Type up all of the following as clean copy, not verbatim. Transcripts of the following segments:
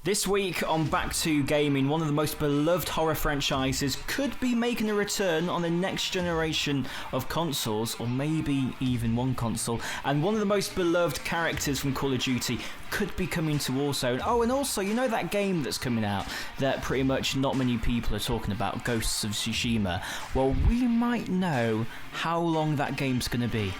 This week on Back to Gaming, one of the most beloved horror franchises could be making a return on the next generation of consoles, or maybe even one console, and one of the most beloved characters from Call of Duty could be coming to Warzone. Oh, and also, you know that game that's coming out that pretty much not many people are talking about, Ghosts of Tsushima? Well, we might know how long that game's going to be.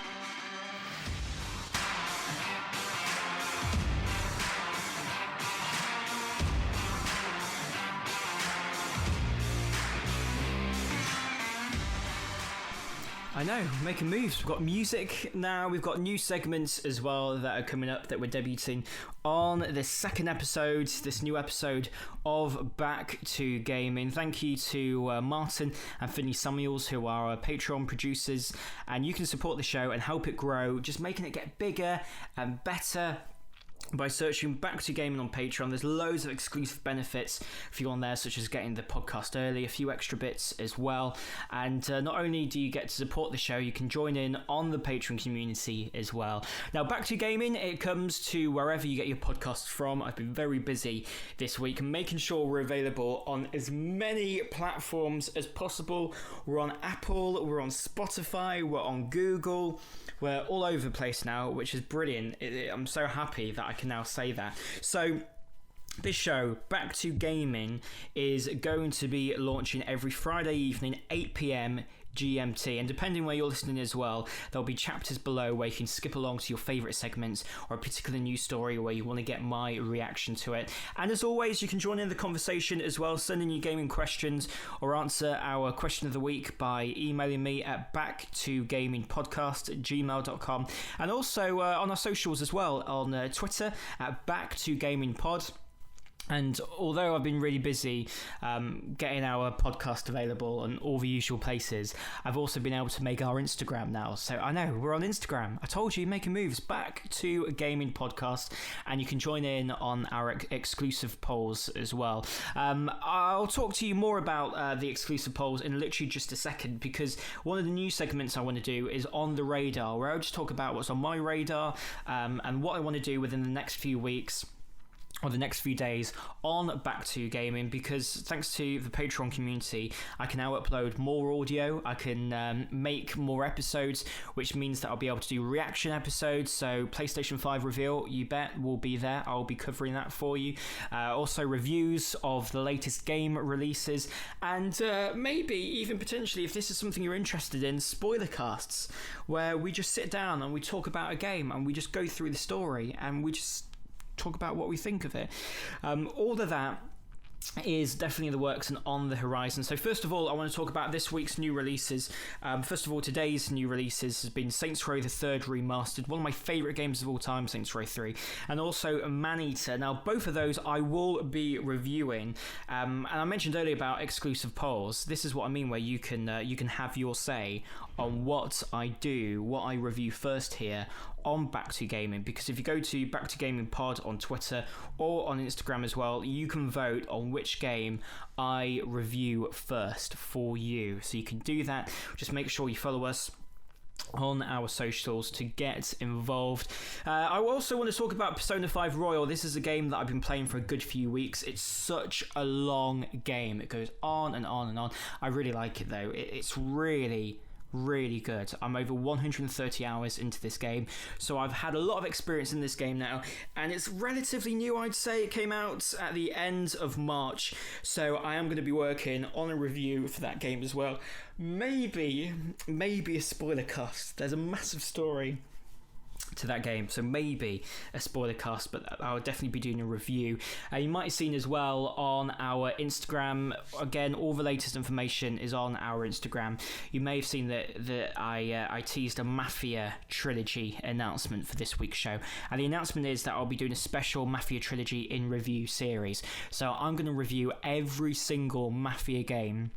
I know, making moves. We've got music now, we've got new segments as well that are coming up that we're debuting on this second episode, this new episode of Back to Gaming. Thank you to Martin and Finney Samuels, who are our Patreon producers, and you can support the show and help it grow, just making it get bigger and better by searching Back to Gaming on Patreon. There's loads of exclusive benefits for you on there, such as getting the podcast early, a few extra bits as well. And not only do you get to support the show, you can join in on the Patreon community as well. Now, Back to Gaming, it comes to wherever you get your podcasts from. I've been very busy this week making sure we're available on as many platforms as possible. We're on Apple, we're on Spotify, we're on Google. We're all over the place now, which is brilliant. I'm so happy that I can now say that. So this show, Back to Gaming, is going to be launching every Friday evening, 8 p.m. GMT, and depending where you're listening as well, there'll be chapters below where you can skip along to your favourite segments or a particular news story where you want to get my reaction to it. And as always, you can join in the conversation as well, send in your gaming questions or answer our question of the week by emailing me at backtogamingpodcast@gmail.com, and also on our socials as well, on Twitter at backtogamingpod. And although I've been really busy getting our podcast available on all the usual places, I've also been able to make our Instagram now. So I know, we're on Instagram. I told you, making moves. Back to a Gaming Podcast. And you can join in on our exclusive polls as well. I'll talk to you more about the exclusive polls in literally just a second, because one of the new segments I want to do is On the Radar, where I'll just talk about what's on my radar and what I want to do within the next few weeks or the next few days on Back to Gaming, because thanks to the Patreon community, I can now upload more audio, I can make more episodes, which means that I'll be able to do reaction episodes. So PlayStation 5 reveal, you bet, will be there. I'll be covering that for you. Also reviews of the latest game releases, and maybe even potentially, if this is something you're interested in, spoiler casts, where we just sit down and we talk about a game and we just go through the story and we just talk about what we think of it. All of that is definitely in the works and on the horizon. So first of all, I want to talk about this week's new releases. First of all, today's new releases has been Saints Row the Third Remastered, one of my favourite games of all time, Saints Row 3, and also Maneater. Now, both of those I will be reviewing, and I mentioned earlier about exclusive polls. This is what I mean, where you can have your say on what I do, what I review first here on Back to Gaming, because if you go to Back to Gaming Pod on Twitter or on Instagram as well, you can vote on which game I review first for you. So you can do that. Just make sure you follow us on our socials to get involved. I also want to talk about Persona 5 Royal. This is a game that I've been playing for a good few weeks. It's such a long game. It goes on and on and on. I really like it though. It's really good. I'm over 130 hours into this game, so I've had a lot of experience in this game now, and it's relatively new. I'd say it came out at the end of March, so I am going to be working on a review for that game as well. Maybe a spoiler cast. There's a massive story to that game, so maybe a spoiler cast, but I'll definitely be doing a review. You might have seen as well on our Instagram, again, all the latest information is on our Instagram. You may have seen that I teased a Mafia trilogy announcement for this week's show, and the announcement is that I'll be doing a special Mafia trilogy in review series. So I'm going to review every single Mafia game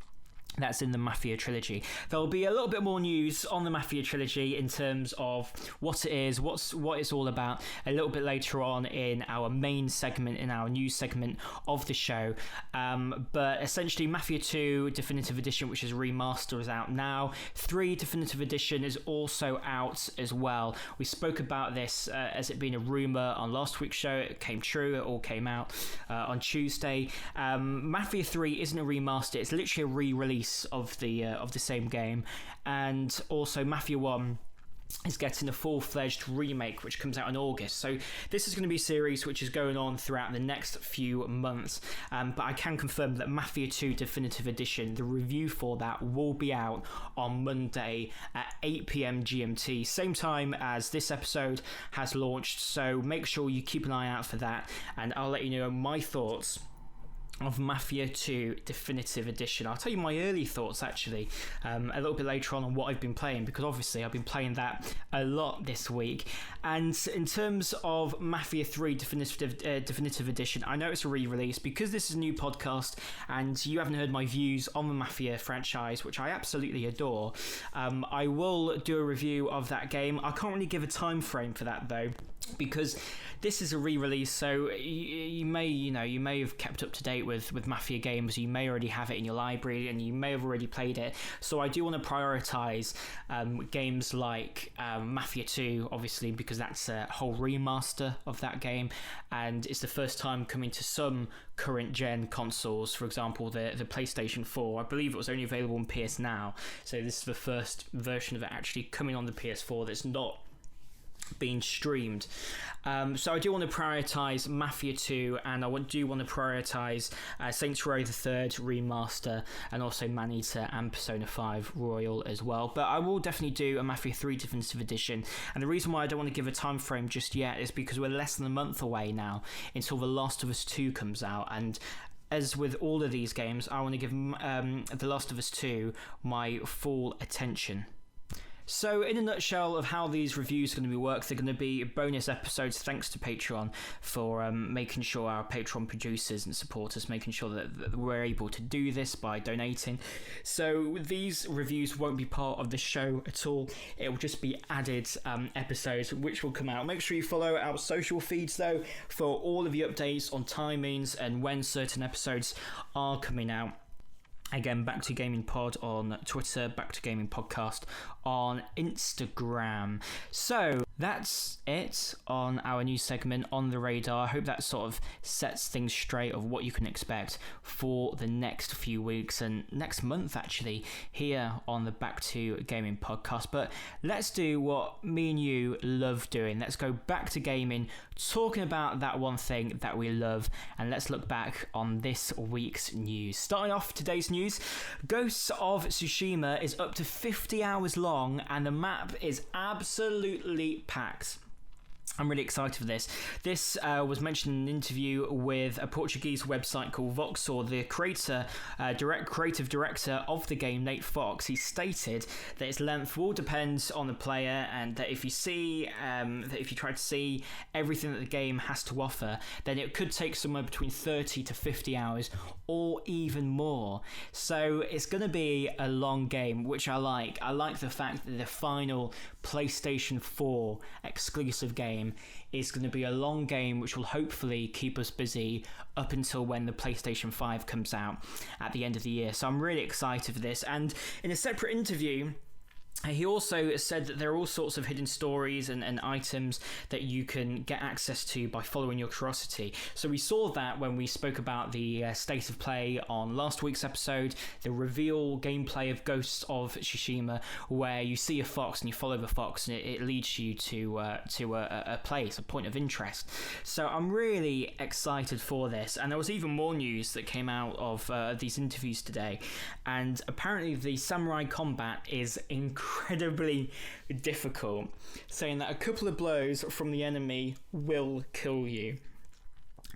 That's in the Mafia trilogy. There'll be a little bit more news on the Mafia trilogy in terms of what it is, what it's all about, a little bit later on in our main segment, in our news segment of the show. But essentially, Mafia 2 Definitive Edition, which is remaster, is out now. 3 Definitive Edition is also out as well. We spoke about this as it being a rumour on last week's show. It came true. It all came out on Tuesday. Mafia 3 isn't a remaster. It's literally a re-release of the same game, and also Mafia 1 is getting a full-fledged remake which comes out in August. So this is going to be a series which is going on throughout the next few months, but I can confirm that Mafia 2 Definitive Edition, the review for that, will be out on Monday at 8 p.m. GMT, same time as this episode has launched, so make sure you keep an eye out for that, and I'll let you know my thoughts of Mafia 2 Definitive Edition. I'll tell you my early thoughts actually a little bit later on what I've been playing, because obviously I've been playing that a lot this week. And in terms of Mafia 3 Definitive Edition, I know it's a re-release because this is a new podcast and you haven't heard my views on the Mafia franchise, which I absolutely adore. I will do a review of that game. I can't really give a time frame for that though, because this is a re-release, so you may have kept up to date with Mafia games. You may already have it in your library and you may have already played it, so I do want to prioritize games like Mafia 2, obviously, because that's a whole remaster of that game and it's the first time coming to some current gen consoles. For example, the PlayStation 4, I believe it was only available on PS Now, so this is the first version of it actually coming on the PS4 that's not being streamed. So I do want to prioritise Mafia 2, and I do want to prioritise Saints Row the Third Remaster, and also Maneater and Persona 5 Royal as well. But I will definitely do a Mafia 3 Definitive Edition, and the reason why I don't want to give a time frame just yet is because we're less than a month away now until The Last of Us 2 comes out, and as with all of these games, I want to give The Last of Us 2 my full attention. So in a nutshell of how these reviews are going to be worked, they're going to be bonus episodes thanks to Patreon for making sure our Patreon producers and supporters, making sure that we're able to do this by donating. So these reviews won't be part of the show at all. It will just be added episodes which will come out. Make sure you follow our social feeds though for all of the updates on timings and when certain episodes are coming out. Again, BackToGaming Pod on Twitter, BackToGaming Podcast on Instagram. So that's it on our new segment On The Radar. I hope that sort of sets things straight of what you can expect for the next few weeks and next month actually here on the BackToGaming Podcast. But let's do what me and you love doing. Let's go back to gaming, talking about that one thing that we love, and let's look back on this week's news. Starting off today's news, Ghosts of Tsushima is up to 50 hours long and the map is absolutely packed. I'm really excited for this. This was mentioned in an interview with a Portuguese website called Voxor. The creative director of the game, Nate Fox, he stated that its length will depend on the player, and that if you try to see everything that the game has to offer, then it could take somewhere between 30 to 50 hours or even more. So it's going to be a long game, which I like. I like the fact that the final PlayStation 4 exclusive game is going to be a long game which will hopefully keep us busy up until when the PlayStation 5 comes out at the end of the year. So I'm really excited for this. And in a separate interview, he also said that there are all sorts of hidden stories and items that you can get access to by following your curiosity. So we saw that when we spoke about the state of play on last week's episode, the reveal gameplay of Ghosts of Tsushima, where you see a fox and you follow the fox and it leads you to a place, a point of interest. So I'm really excited for this. And there was even more news that came out of these interviews today. And apparently the samurai combat is incredibly difficult, saying that a couple of blows from the enemy will kill you.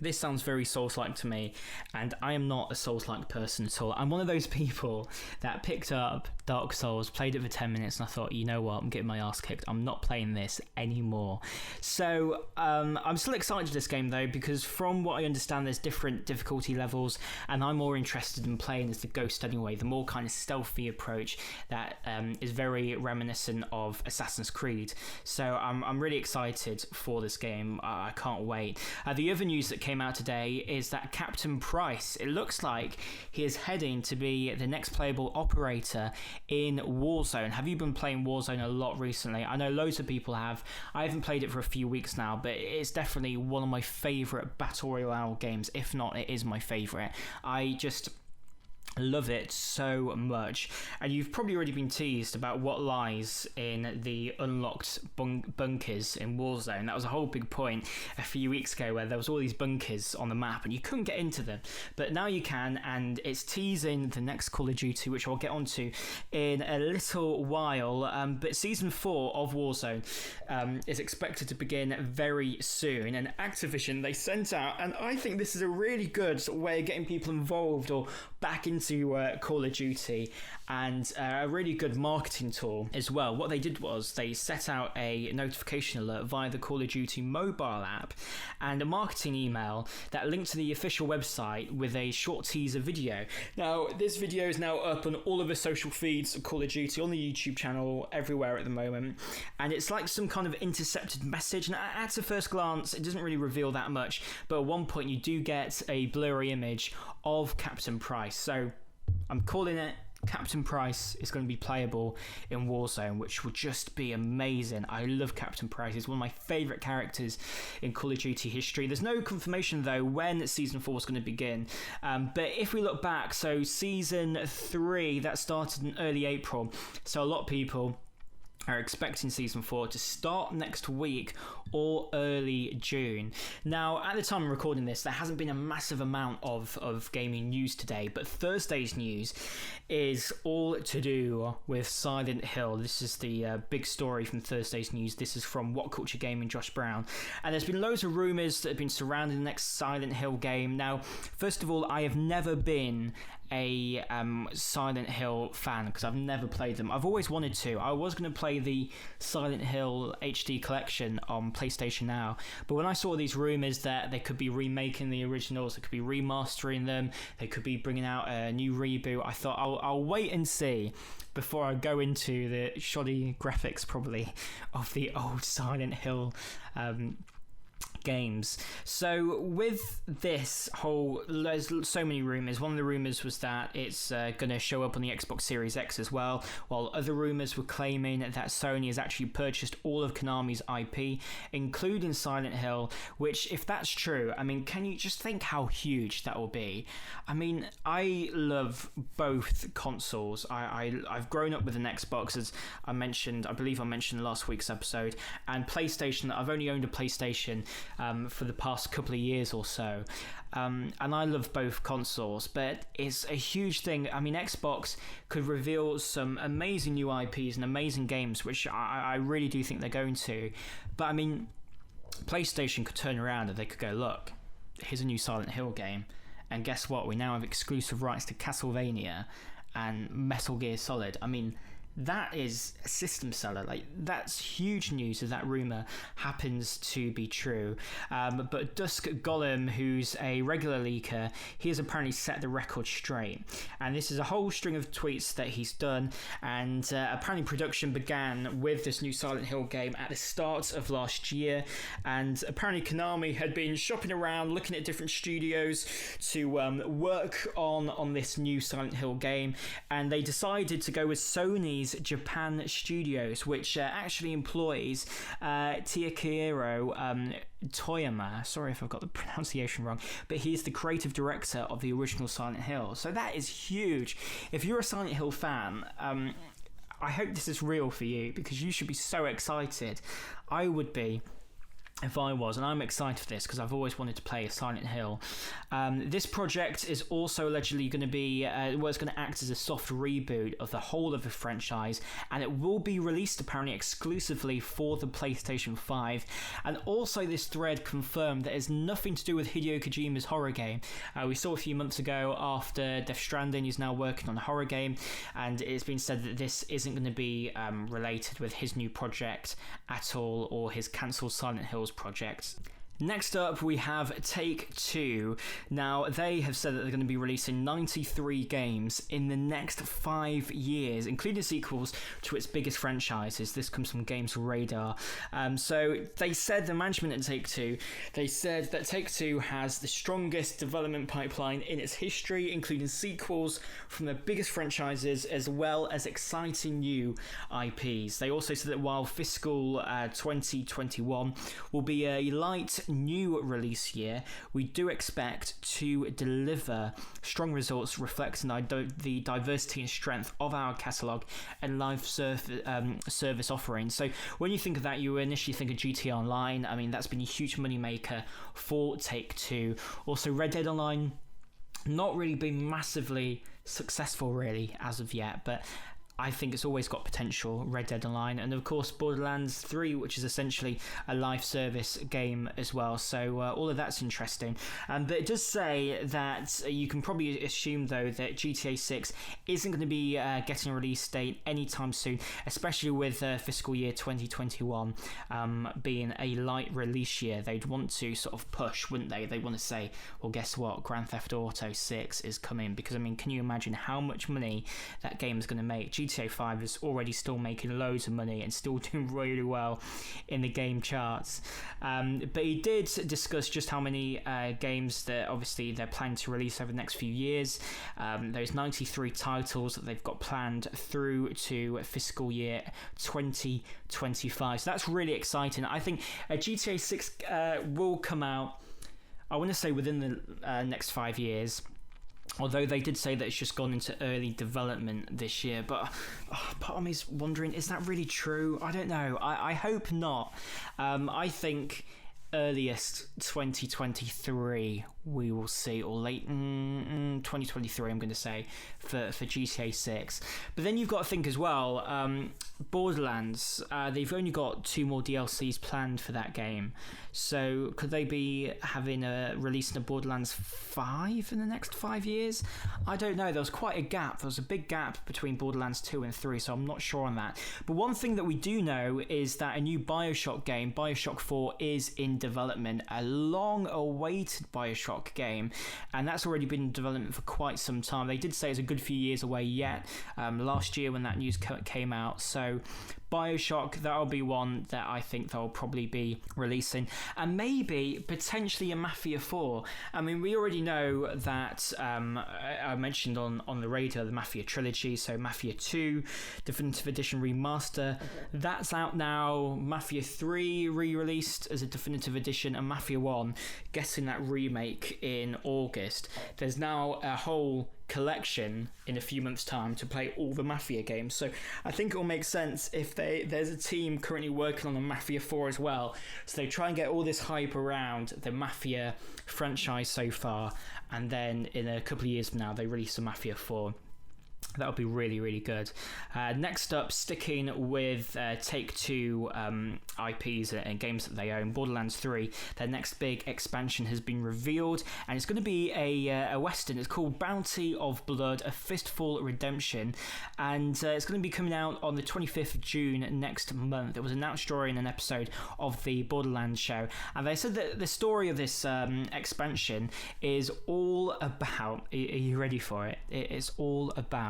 This sounds very Souls-like to me, and I am not a Souls-like person at all. I'm one of those people that picked up Dark Souls, played it for 10 minutes, and I thought, you know what, I'm getting my ass kicked. I'm not playing this anymore. So I'm still excited for this game, though, because from what I understand, there's different difficulty levels, and I'm more interested in playing as the Ghost anyway, the more kind of stealthy approach that is very reminiscent of Assassin's Creed. So I'm really excited for this game. I can't wait. The other news that came out today is that Captain Price, it looks like he is heading to be the next playable operator in Warzone. Have you been playing Warzone a lot recently? I know loads of people have. I haven't played it for a few weeks now, but it's definitely one of my favourite Battle Royale games. If not, it is my favourite. I just love it so much, and you've probably already been teased about what lies in the unlocked bunkers in Warzone. That was a whole big point a few weeks ago, where there was all these bunkers on the map and you couldn't get into them, but now you can, and it's teasing the next Call of Duty, which I'll get onto in a little while. But season 4 of Warzone is expected to begin very soon, and Activision, they sent out, and I think this is a really good way of getting people involved or back into Call of Duty, and a really good marketing tool as well. What they did was they set out a notification alert via the Call of Duty mobile app and a marketing email that linked to the official website with a short teaser video. Now, this video is now up on all of the social feeds of Call of Duty, on the YouTube channel, everywhere at the moment, and it's like some kind of intercepted message, and at a first glance it doesn't really reveal that much, but at one point you do get a blurry image of Captain Price. So I'm calling it, Captain Price is going to be playable in Warzone, which will just be amazing. I love Captain Price. He's one of my favourite characters in Call of Duty history. There's no confirmation, though, when Season 4 is going to begin. But if we look back, so Season 3, that started in early April. So a lot of people are expecting Season 4 to start next week or early June. Now, at the time I'm recording this, there hasn't been a massive amount of gaming news today, but Thursday's news is all to do with Silent Hill. This is the big story from Thursday's news. This is from What Culture Gaming, Josh Brown. And there's been loads of rumours that have been surrounding the next Silent Hill game. Now, first of all, I have never been a Silent Hill fan because I've never played them. I've always wanted to. I was going to play the Silent Hill HD collection on PlayStation Now, but when I saw these rumours that they could be remaking the originals, they could be remastering them, they could be bringing out a new reboot, I thought I'll wait and see before I go into the shoddy graphics probably of the old Silent Hill games. So with this whole, there's so many rumours. One of the rumours was that it's going to show up on the Xbox Series X as well, while other rumours were claiming that Sony has actually purchased all of Konami's IP, including Silent Hill, which, if that's true, I mean, can you just think how huge that will be? I mean, I love both consoles. I've grown up with an Xbox, as I believe I mentioned last week's episode, and PlayStation. I've only owned a PlayStation for the past couple of years or so, and I love both consoles, but it's a huge thing. I mean, Xbox could reveal some amazing new IPs and amazing games, which I really do think they're going to, but I mean, PlayStation could turn around and they could go, look, here's a new Silent Hill game, and guess what, we now have exclusive rights to Castlevania and Metal Gear Solid. I mean, that is a system seller. Like, that's huge news if that rumour happens to be true. But Dusk Golem, who's a regular leaker, he has apparently set the record straight. And this is a whole string of tweets that he's done. And apparently production began with this new Silent Hill game at the start of last year. And apparently Konami had been shopping around, looking at different studios to work on this new Silent Hill game. And they decided to go with Sony's Japan Studios, which actually employs Takehiro Toyama. Sorry if I've got the pronunciation wrong, but he's the creative director of the original Silent Hill. So that is huge. If you're a Silent Hill fan, I hope this is real for you, because you should be so excited. I would be. if I was, and I'm excited for this because I've always wanted to play a Silent Hill. This project is also allegedly going to be, it's going to act as a soft reboot of the whole of the franchise, and it will be released apparently exclusively for the PlayStation 5. And also this thread confirmed that it's nothing to do with Hideo Kojima's horror game. We saw a few months ago after Death Stranding, he's now working on a horror game, and it's been said that this isn't going to be related with his new project at all, or his cancelled Silent Hills project. Next up, we have Take-Two. Now, they have said that they're going to be releasing 93 games in the next 5 years, including sequels to its biggest franchises. This comes from Games Radar. So they said, the management at Take-Two, they said that Take-Two has the strongest development pipeline in its history, including sequels from the biggest franchises as well as exciting new IPs. They also said that while fiscal 2021 will be a light new release year, we do expect to deliver strong results reflecting the diversity and strength of our catalogue and live service offerings. So when you think of that, you initially think of GTA Online. I mean, that's been a huge moneymaker for Take-Two. Also, Red Dead Online, not really been massively successful really as of yet, but I think it's always got potential, Red Dead Online, and of course Borderlands 3, which is essentially a live service game as well, so all of that's interesting. But it does say that you can probably assume though that GTA 6 isn't going to be getting a release date anytime soon, especially with fiscal year 2021 being a light release year. They'd want to sort of push, wouldn't they? They want to say, well, guess what, Grand Theft Auto 6 is coming, because I mean, can you imagine how much money that game is going to make? GTA 5 is already still making loads of money and still doing really well in the game charts. But he did discuss just how many games that obviously they're planning to release over the next few years. There's 93 titles that they've got planned through to fiscal year 2025. So that's really exciting. I think GTA 6 will come out, I want to say, within the next 5 years. Although they did say that it's just gone into early development this year. But part of me is wondering, is that really true? I don't know. I hope not. I think earliest 2023 we will see, or late 2023 I'm going to say for GTA 6. But then you've got to think as well, Borderlands, they've only got 2 more DLCs planned for that game, so could they be releasing a Borderlands 5 in the next 5 years? I don't know. There was quite a gap. There was a big gap between Borderlands 2 and 3, so I'm not sure on that. But one thing that we do know is that a new Bioshock game, Bioshock 4, is in development, a long-awaited Bioshock game, and that's already been in development for quite some time. They did say it's a good few years away yet, last year when that news came out. So Bioshock, that'll be one that I think they'll probably be releasing, and maybe potentially a Mafia 4. I mean, we already know that I mentioned on the radar the Mafia trilogy, so Mafia 2 Definitive Edition Remaster, that's out now. Mafia 3 re-released as a Definitive Edition, and Mafia 1 getting that remake in August. There's now a whole collection in a few months' time to play all the Mafia games, so I think it will make sense if there's a team currently working on the Mafia 4 as well, so they try and get all this hype around the Mafia franchise so far, and then in a couple of years from now they release the Mafia 4. That would be really, really good. Next up, sticking with Take-Two IPs and games that they own, Borderlands 3, their next big expansion has been revealed, and it's going to be a Western. It's called Bounty of Blood, A Fistful Redemption, and it's going to be coming out on the 25th of June next month. It was announced during an episode of the Borderlands show, and they said that the story of this expansion is all about, are you ready for it? It is all about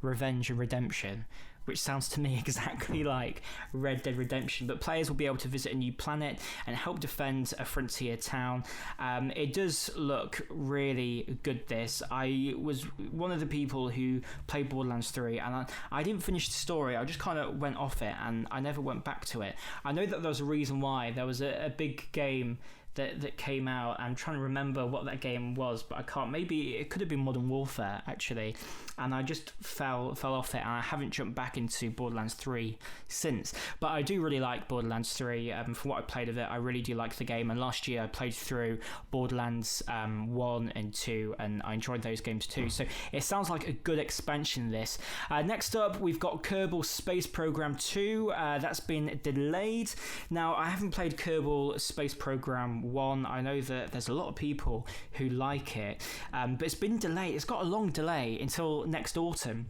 revenge and redemption, which sounds to me exactly like Red Dead Redemption, but players will be able to visit a new planet and help defend a frontier town. It does look really good, this. I was one of the people who played Borderlands 3, and I didn't finish the story. I just kind of went off it, and I never went back to it. I know that there was a reason why. There was a big game that came out. I'm trying to remember what that game was, but I can't. Maybe it could have been Modern Warfare, actually. And I just fell off it, and I haven't jumped back into Borderlands 3 since. But I do really like Borderlands 3. From what I played of it, I really do like the game. And last year I played through Borderlands 1 and 2, and I enjoyed those games too. So it sounds like a good expansion, this. Next up, we've got Kerbal Space Program 2. That's been delayed. Now, I haven't played Kerbal Space Program 1. I know that there's a lot of people who like it, but it's been delayed. It's got a long delay until next autumn.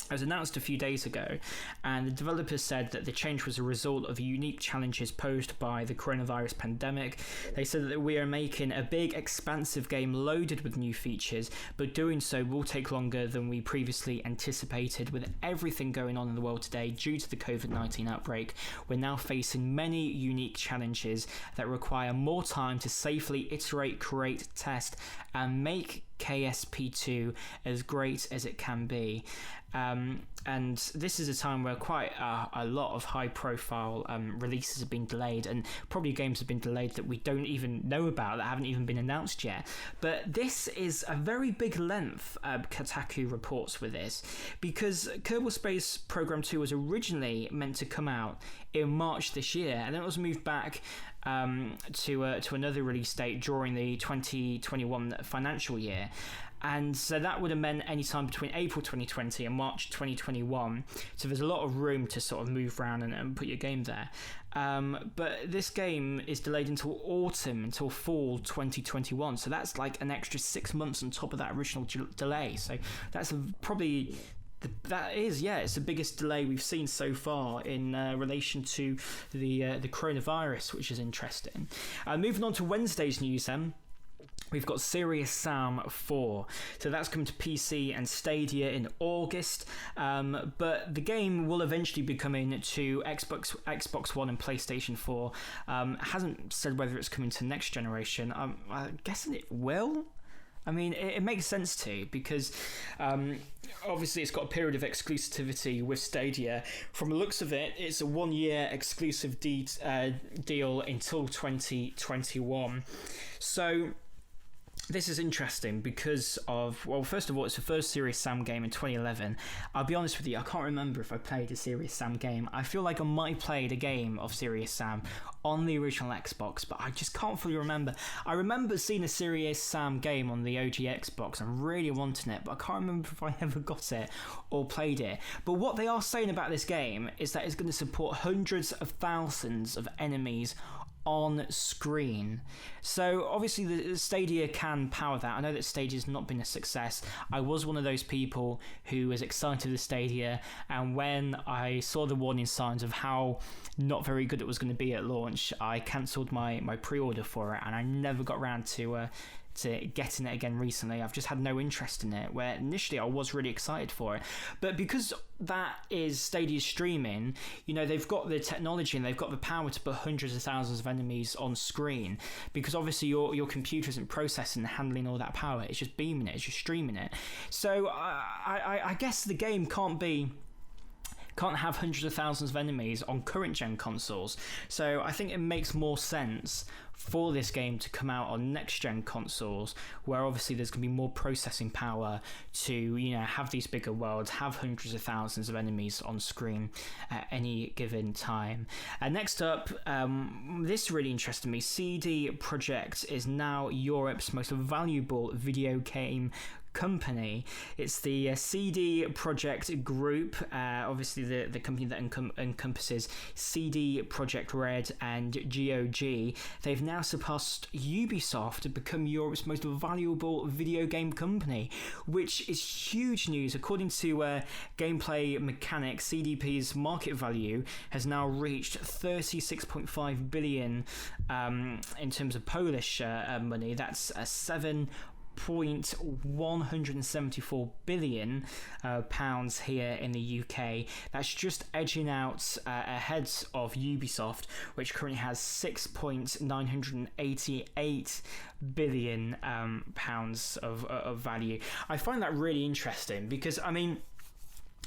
It was announced a few days ago, and the developers said that the change was a result of unique challenges posed by the coronavirus pandemic. They said that we are making a big, expansive game loaded with new features, but doing so will take longer than we previously anticipated. With everything going on in the world today due to the COVID-19 outbreak, we're now facing many unique challenges that require more time to safely iterate, create, test, and make KSP2 as great as it can be. And this is a time where quite a lot of high-profile releases have been delayed, and probably games have been delayed that we don't even know about, that haven't even been announced yet. But this is a very big length, Kotaku reports with this, because Kerbal Space Program 2 was originally meant to come out in March this year, and then it was moved back to another release date during the 2021 financial year. And so that would have meant any time between April 2020 and March 2021. So there's a lot of room to sort of move around and put your game there. But this game is delayed until autumn, until fall 2021. So that's like an extra 6 months on top of that original delay. So that's probably... it's the biggest delay we've seen so far in relation to the coronavirus, which is interesting. Moving on to Wednesday's news then. We've got Serious Sam 4. So that's coming to PC and Stadia in August. But the game will eventually be coming to Xbox One and PlayStation 4. Hasn't said whether it's coming to next generation. I'm guessing it will. I mean, it makes sense to, because obviously it's got a period of exclusivity with Stadia. From the looks of it, it's a 1-year exclusive deal until 2021. So this is interesting because of, well, first of all, it's the first Serious Sam game in 2011. I'll be honest with you, I can't remember if I played a Serious Sam game. I feel like I might have played a game of Serious Sam on the original Xbox, but I just can't fully remember. I remember seeing a Serious Sam game on the OG Xbox and really wanting it, but I can't remember if I ever got it or played it. But what they are saying about this game is that it's going to support hundreds of thousands of enemies on screen. So obviously the Stadia can power that. I know that Stadia's not been a success. I was one of those people who was excited with Stadia, and when I saw the warning signs of how not very good it was going to be at launch, I cancelled my pre-order for it, and I never got around to getting it again recently. I've just had no interest in it, where initially I was really excited for it. But because that is Stadia streaming, you know, they've got the technology and they've got the power to put hundreds of thousands of enemies on screen, because obviously your computer isn't processing and handling all that power. It's just beaming it, it's just streaming it. So I guess the game can't have hundreds of thousands of enemies on current gen consoles. So I think it makes more sense for this game to come out on next gen consoles, where obviously there's going to be more processing power to, you know, have these bigger worlds, have hundreds of thousands of enemies on screen at any given time. Next up, this really interested me. CD Projekt is now Europe's most valuable video game company. It's the CD Projekt Group, obviously the company that encompasses CD Projekt Red and GOG. They've now surpassed Ubisoft to become Europe's most valuable video game company, which is huge news. According to Gameplay Mechanics, CDP's market value has now reached 36.5 billion in terms of Polish money. That's a 7.174 billion pounds here in the UK. That's just edging out ahead of Ubisoft, which currently has 6.988 billion pounds of value. I find that really interesting because, I mean,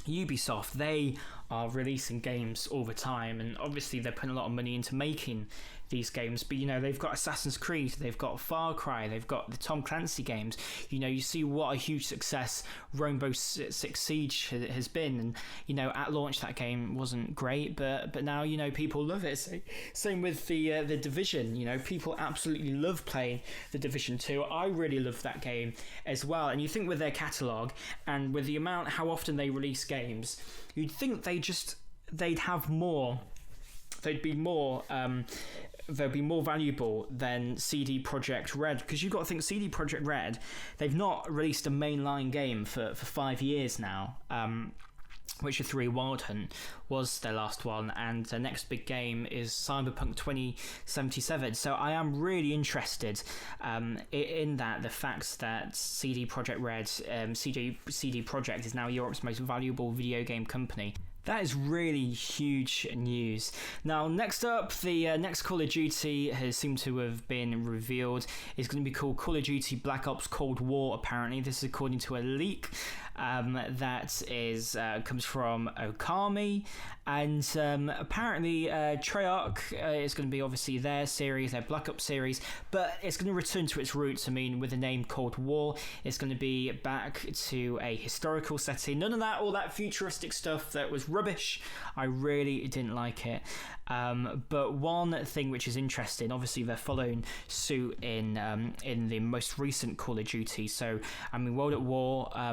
Ubisoft, they are releasing games all the time, and obviously they're putting a lot of money into making these games, but they've got Assassin's Creed, they've got Far Cry, they've got the Tom Clancy games. You see what a huge success Rainbow Six Siege has been, and at launch that game wasn't great, but now people love it. Same with the Division. People absolutely love playing the Division 2. I really love that game as well, and you think with their catalogue and with the amount how often they release games, you'd think they'd have more, they'd be more they'll be more valuable than CD Projekt Red, because you've got to think CD Projekt Red, they've not released a mainline game for 5 years now. Witcher 3 Wild Hunt was their last one, and the next big game is Cyberpunk 2077. So I am really interested in that, the fact that CD Projekt Red, CD Projekt is now Europe's most valuable video game company. That is really huge news. Now, next up, the next Call of Duty has seemed to have been revealed. It's going to be called Call of Duty Black Ops Cold War, apparently. This is according to a leak that is comes from Okami. And apparently Treyarch is going to be obviously their series, their Black Ops series, but it's going to return to its roots. I mean, with the name Cold War, it's going to be back to a historical setting. None of that, all that futuristic stuff that was rubbish. I really didn't like it. But one thing which is interesting, obviously they're following suit in the most recent Call of Duty. So I mean, World at War. I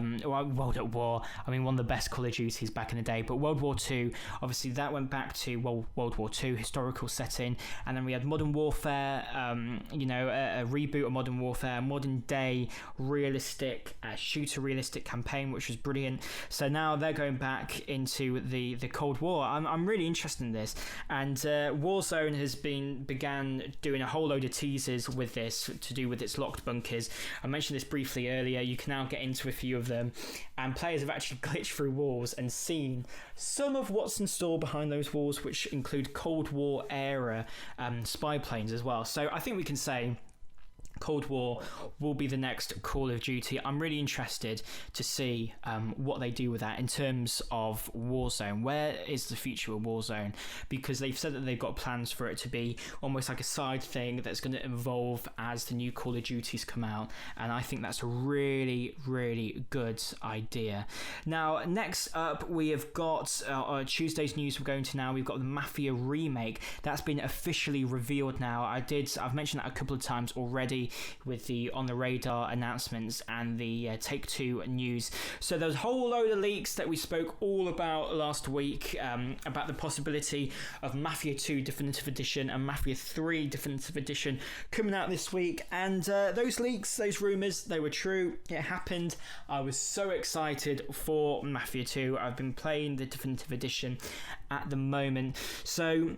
mean, one of the best Call of Duties back in the day. But World War II, obviously that went back to World War II historical setting, and then we had Modern Warfare. A reboot of Modern Warfare, modern day realistic shooter, realistic campaign, which was brilliant. So now they're going back into the Cold War. I'm really interested in this. And Warzone has began doing a whole load of teasers with this to do with its locked bunkers. I mentioned this briefly earlier. You can now get into a few of them, and players have actually glitched through walls and seen some of what's in store behind those walls, which include Cold War era spy planes as well. So I think we can say Cold War will be the next Call of Duty. I'm really interested to see what they do with that in terms of Warzone. Where is the future of Warzone? Because they've said that they've got plans for it to be almost like a side thing that's going to evolve as the new Call of Duties come out, and I think that's a really, really good idea. Now, next up, we have got Tuesday's news. We're going to now. We've got the Mafia remake that's been officially revealed now. I've mentioned that a couple of times already with the On the Radar announcements and the Take-Two news. So there's a whole load of leaks that we spoke all about last week about the possibility of Mafia 2 Definitive Edition and Mafia 3 Definitive Edition coming out this week, and those leaks, those rumours, they were true. It happened. I was so excited for Mafia 2. I've been playing the Definitive Edition at the moment. So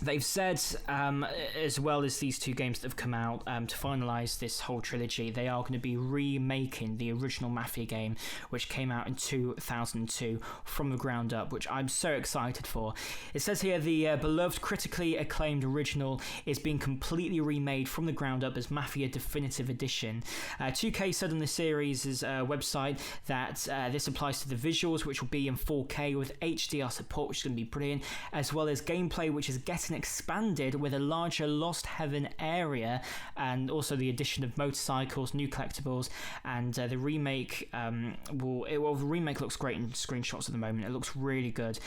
they've said, as well as these two games that have come out, to finalise this whole trilogy, they are going to be remaking the original Mafia game, which came out in 2002 from the ground up, which I'm so excited for. It says here the beloved, critically acclaimed original is being completely remade from the ground up as Mafia Definitive Edition. 2K said on the series' website that this applies to the visuals, which will be in 4K with HDR support, which is going to be brilliant, as well as gameplay, which is getting expanded with a larger Lost Heaven area, and also the addition of motorcycles, new collectibles, and the remake the remake looks great in screenshots at the moment. It looks really good.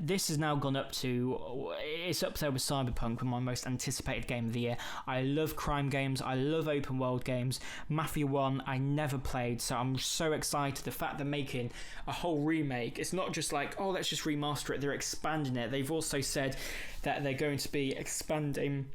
This has now gone up to, it's up there with Cyberpunk, my most anticipated game of the year. I love crime games, I love open world games. Mafia 1 I never played, so I'm so excited. The fact they're making a whole remake, it's not just like, oh, let's just remaster it, they're expanding it. They've also said that they're going to be expanding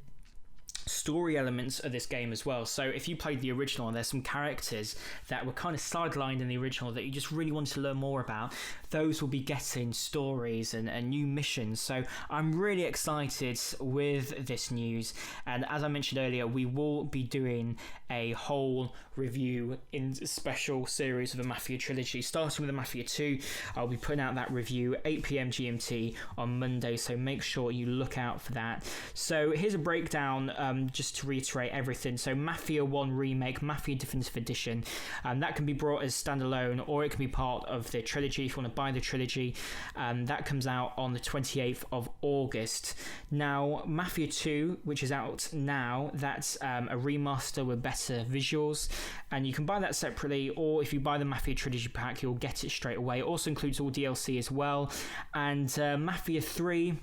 story elements of this game as well. So if you played the original, there's some characters that were kind of sidelined in the original that you just really wanted to learn more about. Those will be getting stories and new missions. So I'm really excited with this news. And as I mentioned earlier, we will be doing a whole review in special series of the Mafia trilogy, starting with the Mafia 2. I'll be putting out that review 8 p.m. GMT on Monday, so make sure you look out for that. So here's a breakdown just to reiterate everything. So Mafia 1 Remake, Mafia Definitive Edition, that can be brought as standalone, or it can be part of the trilogy if you want to buy the trilogy. That comes out on the 28th of August. Now, Mafia 2, which is out now, that's a remaster with better visuals, and you can buy that separately, or if you buy the Mafia Trilogy Pack, you'll get it straight away. It also includes all DLC as well. And Mafia 3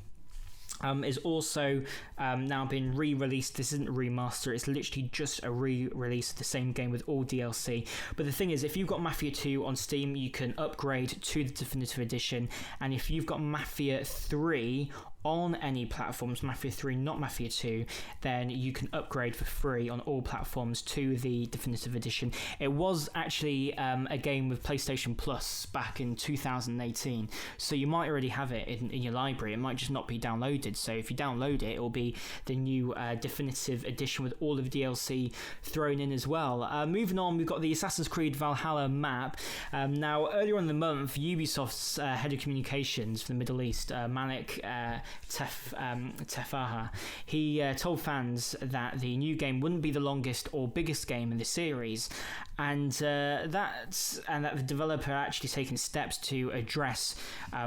is also now been re-released. This isn't a remaster, it's literally just a re-release of the same game with all DLC. But the thing is, if you've got Mafia 2 on Steam, you can upgrade to the Definitive Edition, and if you've got Mafia 3 on any platforms, Mafia 3, not Mafia 2, then you can upgrade for free on all platforms to the Definitive Edition. It was actually a game with PlayStation Plus back in 2018, so you might already have it in your library. It might just not be downloaded, so if you download it, it'll be the new Definitive Edition with all of the DLC thrown in as well. Moving on, we've got the Assassin's Creed Valhalla map. Now, earlier in the month, Ubisoft's head of communications for the Middle East, Malik Tefaha, he told fans that the new game wouldn't be the longest or biggest game in the series, and that the developer actually taken steps to address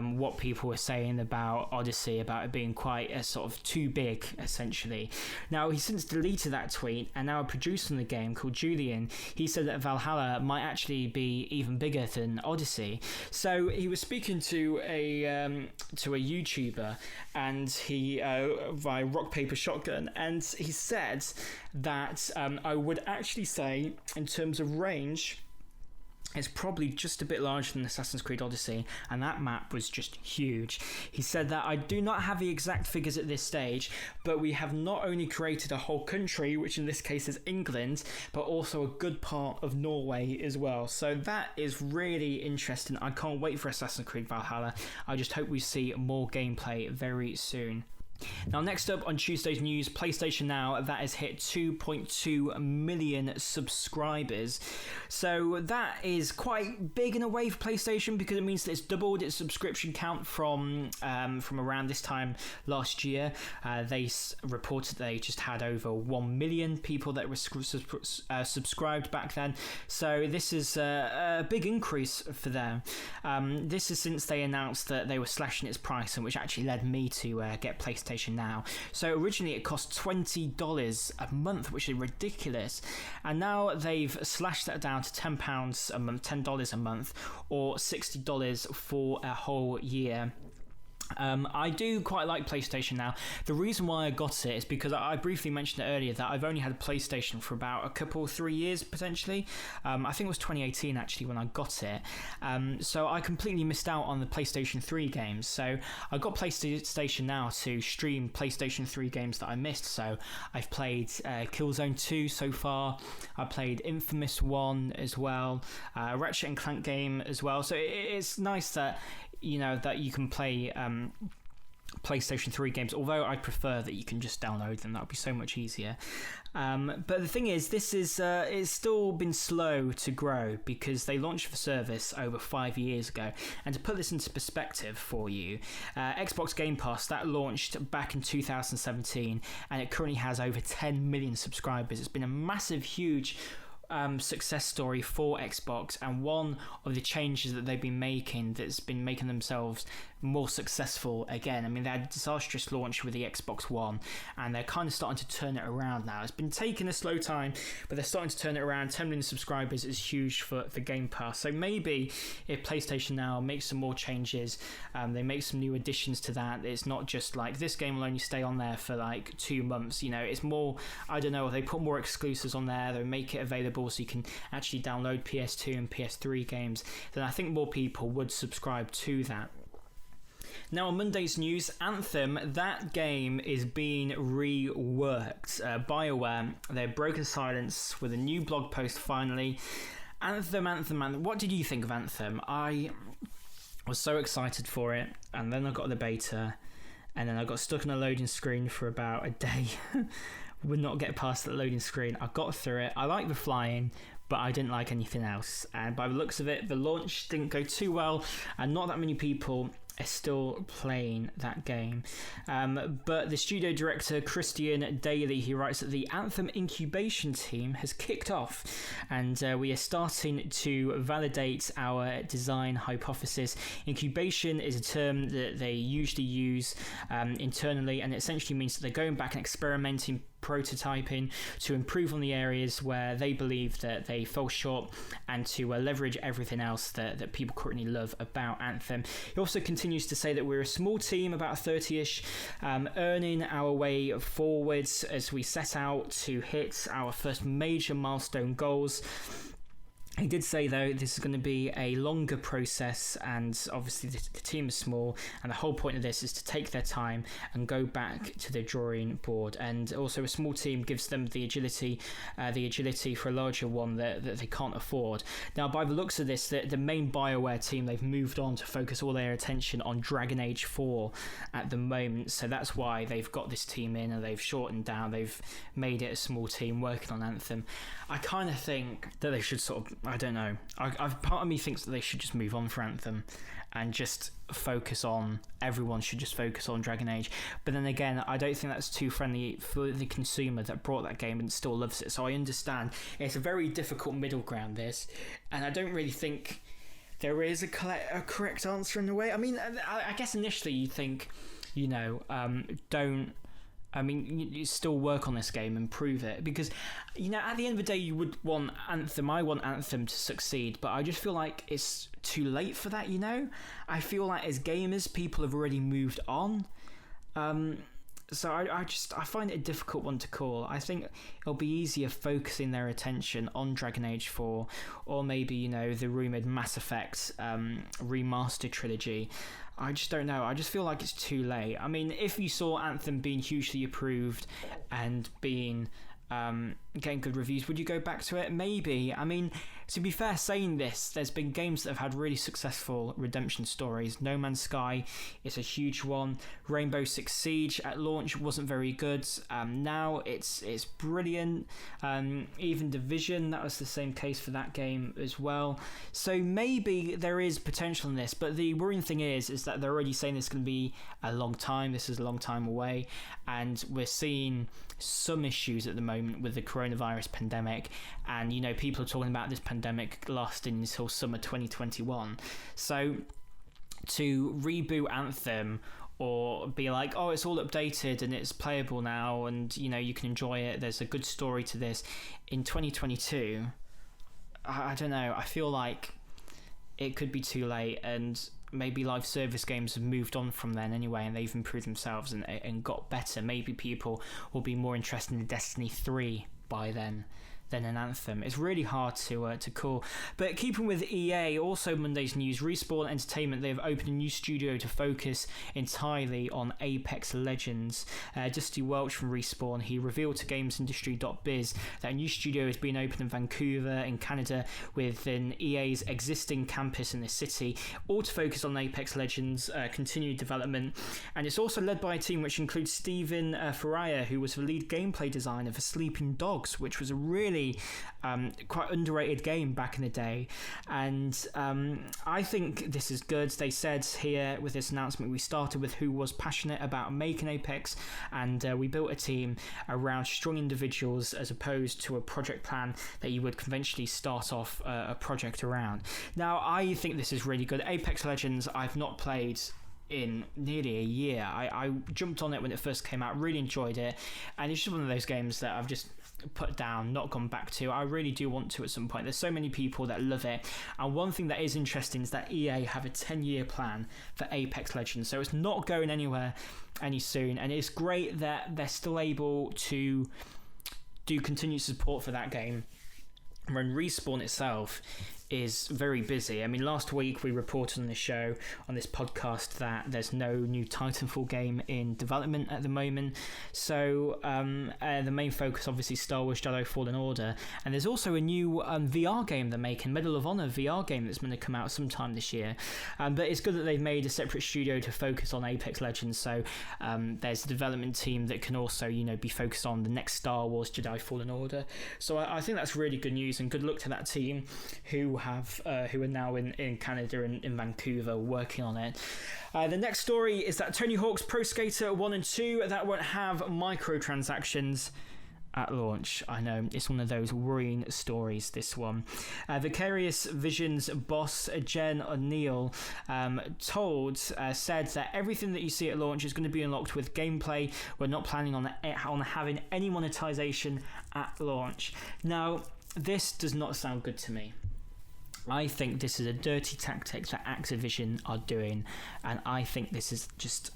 what people were saying about Odyssey, about it being quite a sort of too big, essentially. Now, he's since deleted that tweet, and now a producer on the game called Julian, he said that Valhalla might actually be even bigger than Odyssey. So he was speaking to a YouTuber, and he via Rock Paper Shotgun, and he said that I would actually say, in terms of range, it's probably just a bit larger than Assassin's Creed Odyssey, and that map was just huge. He said that I do not have the exact figures at this stage, but we have not only created a whole country, which in this case is England, but also a good part of Norway as well. So that is really interesting. I can't wait for Assassin's Creed Valhalla. I just hope we see more gameplay very soon. Now, next up on Tuesday's news, PlayStation Now, that has hit 2.2 million subscribers. So that is quite big in a way for PlayStation, because it means that it's doubled its subscription count from around this time last year. They reported they just had over 1 million people that were subscribed back then. So this is a big increase for them. This is since they announced that they were slashing its price, and which actually led me to get PlayStation Now. So originally it cost $20 a month, which is ridiculous, and now they've slashed that down to £10 a month, $10 a month, or $60 for a whole year. I do quite like PlayStation Now. The reason why I got it is because I briefly mentioned it earlier that I've only had a PlayStation for about 3 years potentially. I think it was 2018 actually when I got it. So I completely missed out on the PlayStation 3 games. So I got PlayStation Now to stream PlayStation 3 games that I missed. So I've played Killzone 2 so far. I played Infamous 1 as well. Ratchet and Clank game as well. So it's nice that that you can play PlayStation 3 games, although I prefer that you can just download them. That would be so much easier. But the thing is, this is it's still been slow to grow because they launched the service over 5 years ago. And to put this into perspective for you, Xbox Game Pass, that launched back in 2017, and it currently has over 10 million subscribers. It's been a massive, huge success story for Xbox, and one of the changes that they've been making that's been making themselves more successful again. I mean, they had a disastrous launch with the Xbox One, and they're kind of starting to turn it around now. It's been taking a slow time, but they're starting to turn it around. 10 million subscribers is huge for Game Pass. So maybe if PlayStation Now makes some more changes, they make some new additions to that, it's not just like this game will only stay on there for like 2 months. It's more, I don't know, they put more exclusives on there, they make it available so you can actually download PS2 and PS3 games, then I think more people would subscribe to that. Now, on Monday's news, Anthem, that game is being reworked. BioWare, they've broken silence with a new blog post finally. Anthem. What did you think of Anthem? I was so excited for it, and then I got the beta, and then I got stuck on a loading screen for about a day. Would not get past the loading screen. I got through it. I like the flying, but I didn't like anything else. And by the looks of it, the launch didn't go too well, and not that many people is still playing that game. But the studio director, Christian Daly, he writes that the Anthem incubation team has kicked off, and we are starting to validate our design hypothesis. Incubation is a term that they usually use internally, and it essentially means that they're going back and experimenting, prototyping to improve on the areas where they believe that they fell short, and to leverage everything else that people currently love about Anthem. He also continues to say that we're a small team, about 30-ish, earning our way forwards as we set out to hit our first major milestone goals. He did say, though, this is going to be a longer process, and obviously the team is small, and the whole point of this is to take their time and go back to the drawing board. And also a small team gives them the agility for a larger one that they can't afford. Now, by the looks of this, the main BioWare team, they've moved on to focus all their attention on Dragon Age 4 at the moment, so that's why they've got this team in, and they've shortened down, they've made it a small team working on Anthem. I kind of think that they should sort of, I don't know, part of me thinks that they should just move on for Anthem and just everyone should just focus on Dragon Age. But then again, I don't think that's too friendly for the consumer that brought that game and still loves it. So I understand it's a very difficult middle ground, this, and I don't really think there is a correct answer in a way. I mean, I guess initially you think, you still work on this game and prove it, because, at the end of the day, you would want Anthem. I want Anthem to succeed, but I just feel like it's too late for that. I feel like as gamers, people have already moved on. So I find it a difficult one to call. I think it'll be easier focusing their attention on Dragon Age 4, or maybe the rumoured Mass Effect remastered trilogy. I just don't know. I just feel like it's too late. I mean, if you saw Anthem being hugely approved and being getting good reviews, would you go back to it? Maybe. I mean, to be fair, saying this, there's been games that have had really successful redemption stories. No Man's Sky is a huge one. Rainbow Six Siege at launch wasn't very good. Now it's brilliant. Even Division, that was the same case for that game as well. So maybe there is potential in this, but the worrying thing is that they're already saying it's going to be a long time. This is a long time away, and we're seeing some issues at the moment with the coronavirus pandemic, and people are talking about this pandemic lasting until summer 2021. So to reboot Anthem or be like, oh, it's all updated and it's playable now, and you can enjoy it, there's a good story to this in 2022, I don't know. I feel like it could be too late, and maybe live service games have moved on from then anyway, and they've improved themselves and got better. Maybe people will be more interested in Destiny 3 by then than an Anthem. It's really hard to call. But keeping with EA, also Monday's news, Respawn Entertainment, they've opened a new studio to focus entirely on Apex Legends. Dusty Welch from Respawn, he revealed to GamesIndustry.biz that a new studio has been opened in Vancouver in Canada within EA's existing campus in the city, all to focus on Apex Legends continued development. And it's also led by a team which includes Stephen Faraya, who was the lead gameplay designer for Sleeping Dogs, which was a really quite underrated game back in the day. And I think this is good. They said here with this announcement, we started with who was passionate about making Apex, and we built a team around strong individuals as opposed to a project plan that you would conventionally start off a project around. Now, I think this is really good. Apex Legends, I've not played in nearly a year. I jumped on it when it first came out, really enjoyed it, and it's just one of those games that I've just put down, not gone back to. I really do want to at some point. There's so many people that love it, and one thing that is interesting is that EA have a 10-year plan for Apex Legends, so it's not going anywhere any soon, and it's great that they're still able to do continued support for that game when Respawn itself is very busy. I mean, last week we reported on the show, on this podcast, that there's no new Titanfall game in development at the moment. So the main focus, obviously, Star Wars Jedi Fallen Order. And there's also a new VR game they're making, Medal of Honor VR game, that's going to come out sometime this year. But it's good that they've made a separate studio to focus on Apex Legends. So there's a development team that can also, be focused on the next Star Wars Jedi Fallen Order. So I think that's really good news, and good luck to that team who who are now in Canada and in Vancouver working on it. The next story is that Tony Hawk's Pro Skater 1 and 2 that won't have microtransactions at launch. I know, it's one of those worrying stories, this one. Vicarious Visions boss Jen O'Neill said that everything that you see at launch is going to be unlocked with gameplay. We're not planning on having any monetization at launch. Now, this does not sound good to me. I think this is a dirty tactic that Activision are doing, and I think this is just...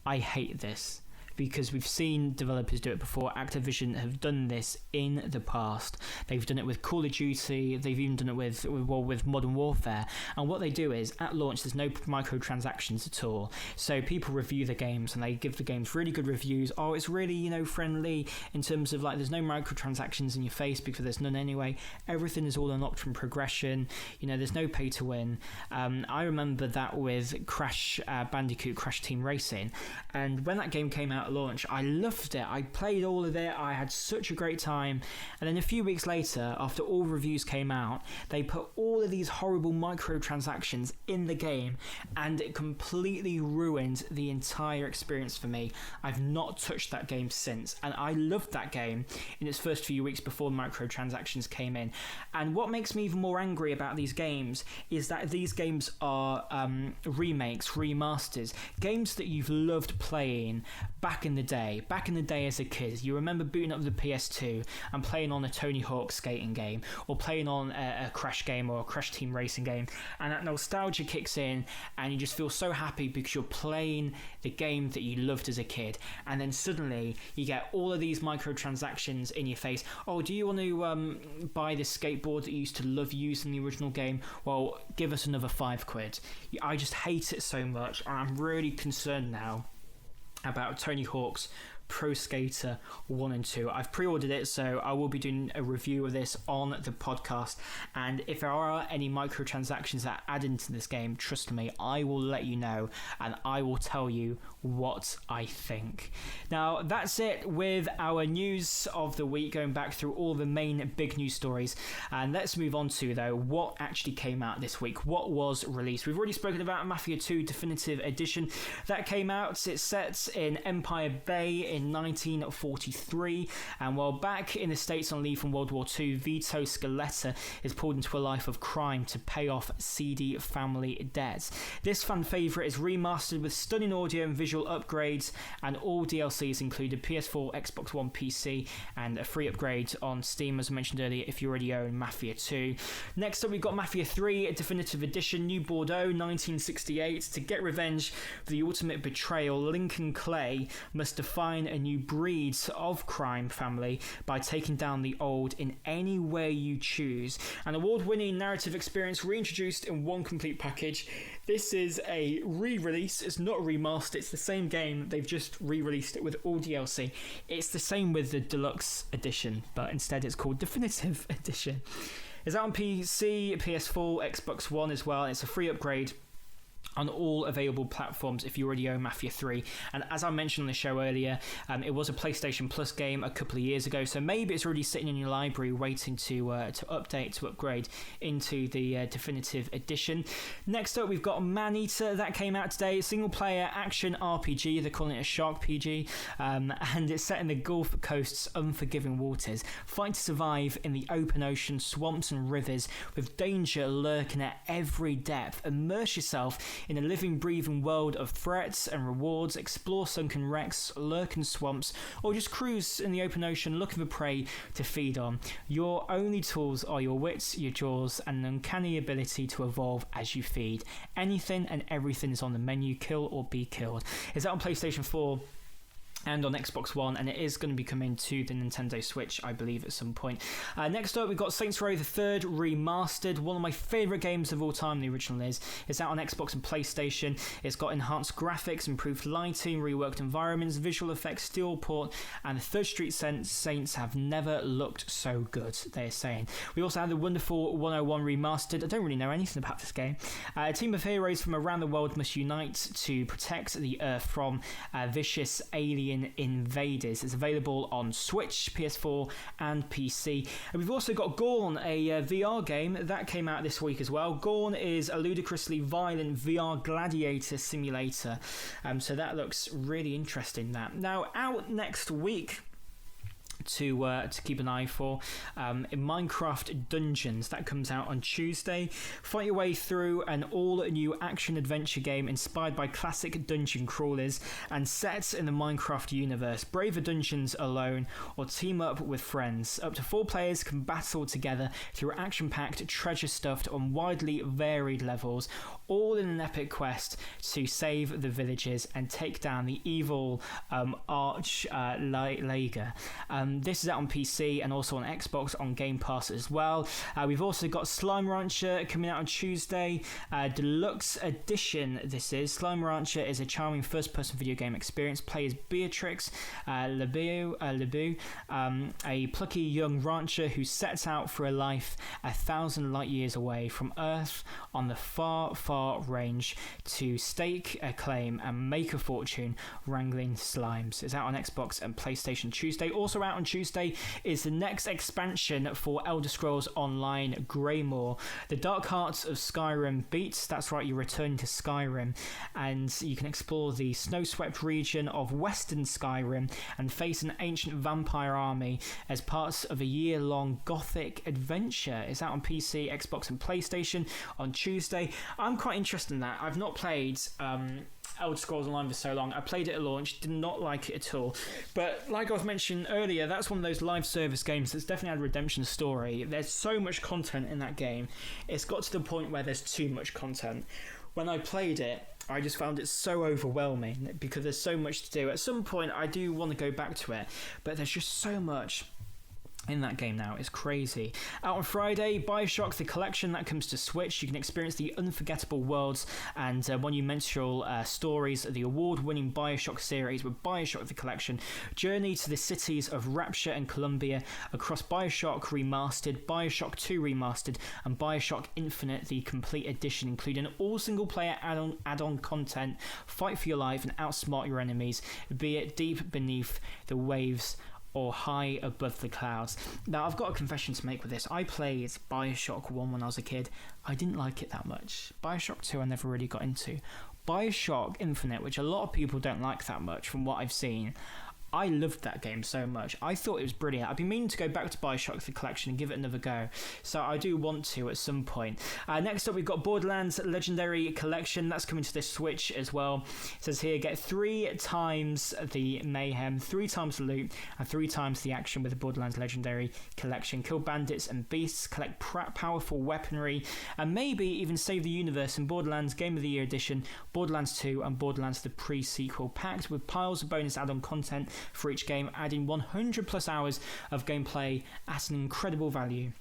I hate this. Because we've seen developers do it before. Activision have done this in the past. They've done it with Call of Duty. They've even done it with Modern Warfare. And what they do is, at launch, there's no microtransactions at all. So people review the games and they give the games really good reviews. Oh, it's really, friendly in terms of there's no microtransactions in your face because there's none anyway. Everything is all unlocked from progression. There's no pay to win. I remember that with Crash Bandicoot Crash Team Racing. And when that game came out at launch, I loved it. I played all of it. I had such a great time. And then a few weeks later, after all reviews came out, they put all of these horrible microtransactions in the game, and it completely ruined the entire experience for me. I've not touched that game since, and I loved that game in its first few weeks before microtransactions came in. And what makes me even more angry about these games is that these games are remakes, remasters, games that you've loved playing back in the day as a kid. You remember booting up the PS2 and playing on a Tony Hawk skating game, or playing on a Crash game or a Crash Team Racing game, and that nostalgia kicks in and you just feel so happy because you're playing the game that you loved as a kid. And then suddenly you get all of these microtransactions in your face. Oh, do you want to buy this skateboard that you used to love using in the original game? Well, give us another £5. I just hate it so much, and I'm really concerned now about Tony Hawk's Pro Skater 1 and 2. I've pre-ordered it, so I will be doing a review of this on the podcast, and if there are any microtransactions that add into this game, trust me, I will let you know, and I will tell you what I think. Now, that's it with our news of the week, going back through all the main big news stories, and let's move on to, though, what actually came out this week, what was released. We've already spoken about Mafia 2 Definitive Edition. That came out. It's set in Empire Bay in 1943, and while back in the States on leave from World War II, Vito Scaletta is pulled into a life of crime to pay off seedy family debts. This fan favourite is remastered with stunning audio and visual upgrades, and all DLCs included PS4, Xbox One, PC, and a free upgrade on Steam, as I mentioned earlier, if you already own Mafia 2. Next up, we've got Mafia 3 Definitive Edition, New Bordeaux, 1968. To get revenge for the ultimate betrayal, Lincoln Clay must define a new breed of crime family by taking down the old in any way you choose. An award-winning narrative experience reintroduced in one complete package. This is a re-release. It's not a remaster. It's the same game. They've just re-released it with all DLC. It's the same with the deluxe edition, but instead it's called Definitive Edition. It's out on PC, PS4, Xbox One as well. It's a free upgrade on all available platforms if you already own Mafia 3. And as I mentioned on the show earlier, it was a PlayStation Plus game a couple of years ago, so maybe it's already sitting in your library waiting to update, to upgrade into the Definitive Edition. Next up, we've got Maneater. That came out today. Single-player action RPG. They're calling it a Shark PG. And it's set in the Gulf Coast's unforgiving waters. Fight to survive in the open ocean, swamps and rivers, with danger lurking at every depth. Immerse yourself in a living, breathing world of threats and rewards. Explore sunken wrecks, lurking swamps, or just cruise in the open ocean looking for prey to feed on. Your only tools are your wits, your jaws, and an uncanny ability to evolve as you feed. Anything and everything is on the menu. Kill or be killed. It's out on PlayStation 4 and on Xbox One, and it is going to be coming to the Nintendo Switch, I believe, at some point. Next up, we've got Saints Row the Third Remastered, one of my favourite games of all time, the original is. It's out on Xbox and PlayStation. It's got enhanced graphics, improved lighting, reworked environments, visual effects, steel port, and the Third Street Saints have never looked so good, they're saying. We also have the wonderful 101 Remastered. I don't really know anything about this game. A team of heroes from around the world must unite to protect the Earth from vicious alien Alien Invaders. It's available on Switch, PS4 and PC. And we've also got Gorn, a VR game that came out this week as well. Gorn is a ludicrously violent VR gladiator simulator, so that looks really interesting. That now out next week to keep an eye for, in Minecraft Dungeons, that comes out on Tuesday. Fight your way through an all-new action-adventure game inspired by classic dungeon crawlers and set in the Minecraft universe. Brave the dungeons alone or team up with friends. Up to 4 players can battle together through action-packed, treasure-stuffed and widely varied levels, all in an epic quest to save the villages and take down the evil Arch-Lager. This is out on PC and also on Xbox on Game Pass as well. We've also got Slime Rancher coming out on Tuesday. Deluxe Edition, this is. Slime Rancher is a charming first-person video game experience. Play as Beatrix Lebu, a plucky young rancher who sets out for a life 1,000 light years away from Earth on the far, far range to stake a claim and make a fortune wrangling slimes. It's out on Xbox and PlayStation Tuesday. Also out on Tuesday is the next expansion for Elder Scrolls Online Greymoor. The Dark Hearts of Skyrim beats. That's right, you return to Skyrim and you can explore the snow-swept region of Western Skyrim and face an ancient vampire army as part of a year-long gothic adventure. It's out on PC, Xbox and PlayStation on Tuesday. I'm quite interested in that. I've not played Elder Scrolls Online for so long. I played it at launch, did not like it at all. But like I was mentioning earlier, that's one of those live service games that's definitely had a redemption story. There's so much content in that game. It's got to the point where there's too much content. When I played it, I just found it so overwhelming because there's so much to do. At some point, I do want to go back to it, but there's just so much in that game now. It's crazy. Out on Friday, BioShock The Collection, that comes to Switch. You can experience the unforgettable worlds and monumental stories of the award-winning BioShock series with BioShock The Collection. Journey to the cities of Rapture and Columbia across BioShock Remastered, BioShock 2 Remastered, and BioShock Infinite, the complete edition, including all single-player add-on content. Fight for your life and outsmart your enemies, be it deep beneath the waves or high above the clouds. Now, I've got a confession to make with this. I played BioShock 1 when I was a kid. I didn't like it that much. BioShock 2 I never really got into. BioShock Infinite, which a lot of people don't like that much from what I've seen, I loved that game so much. I thought it was brilliant. I've been meaning to go back to BioShock The Collection and give it another go, so I do want to at some point. Next up, we've got Borderlands Legendary Collection. That's coming to the Switch as well. It says here, get 3 times the mayhem, 3 times the loot, and 3 times the action with the Borderlands Legendary Collection. Kill bandits and beasts, collect powerful weaponry, and maybe even save the universe in Borderlands Game of the Year Edition, Borderlands 2, and Borderlands the Pre-Sequel, packed with piles of bonus add-on content for each game, adding 100 plus hours of gameplay at an incredible value.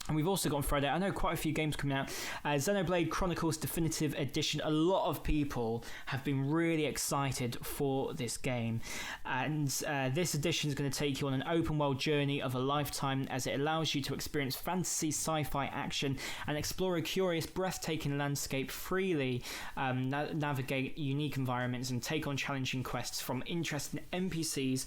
And we've also got on Friday, I know quite a few games coming out, Xenoblade Chronicles Definitive Edition. A lot of people have been really excited for this game. And this edition is going to take you on an open world journey of a lifetime as it allows you to experience fantasy sci-fi action and explore a curious, breathtaking landscape freely, navigate unique environments and take on challenging quests from interesting NPCs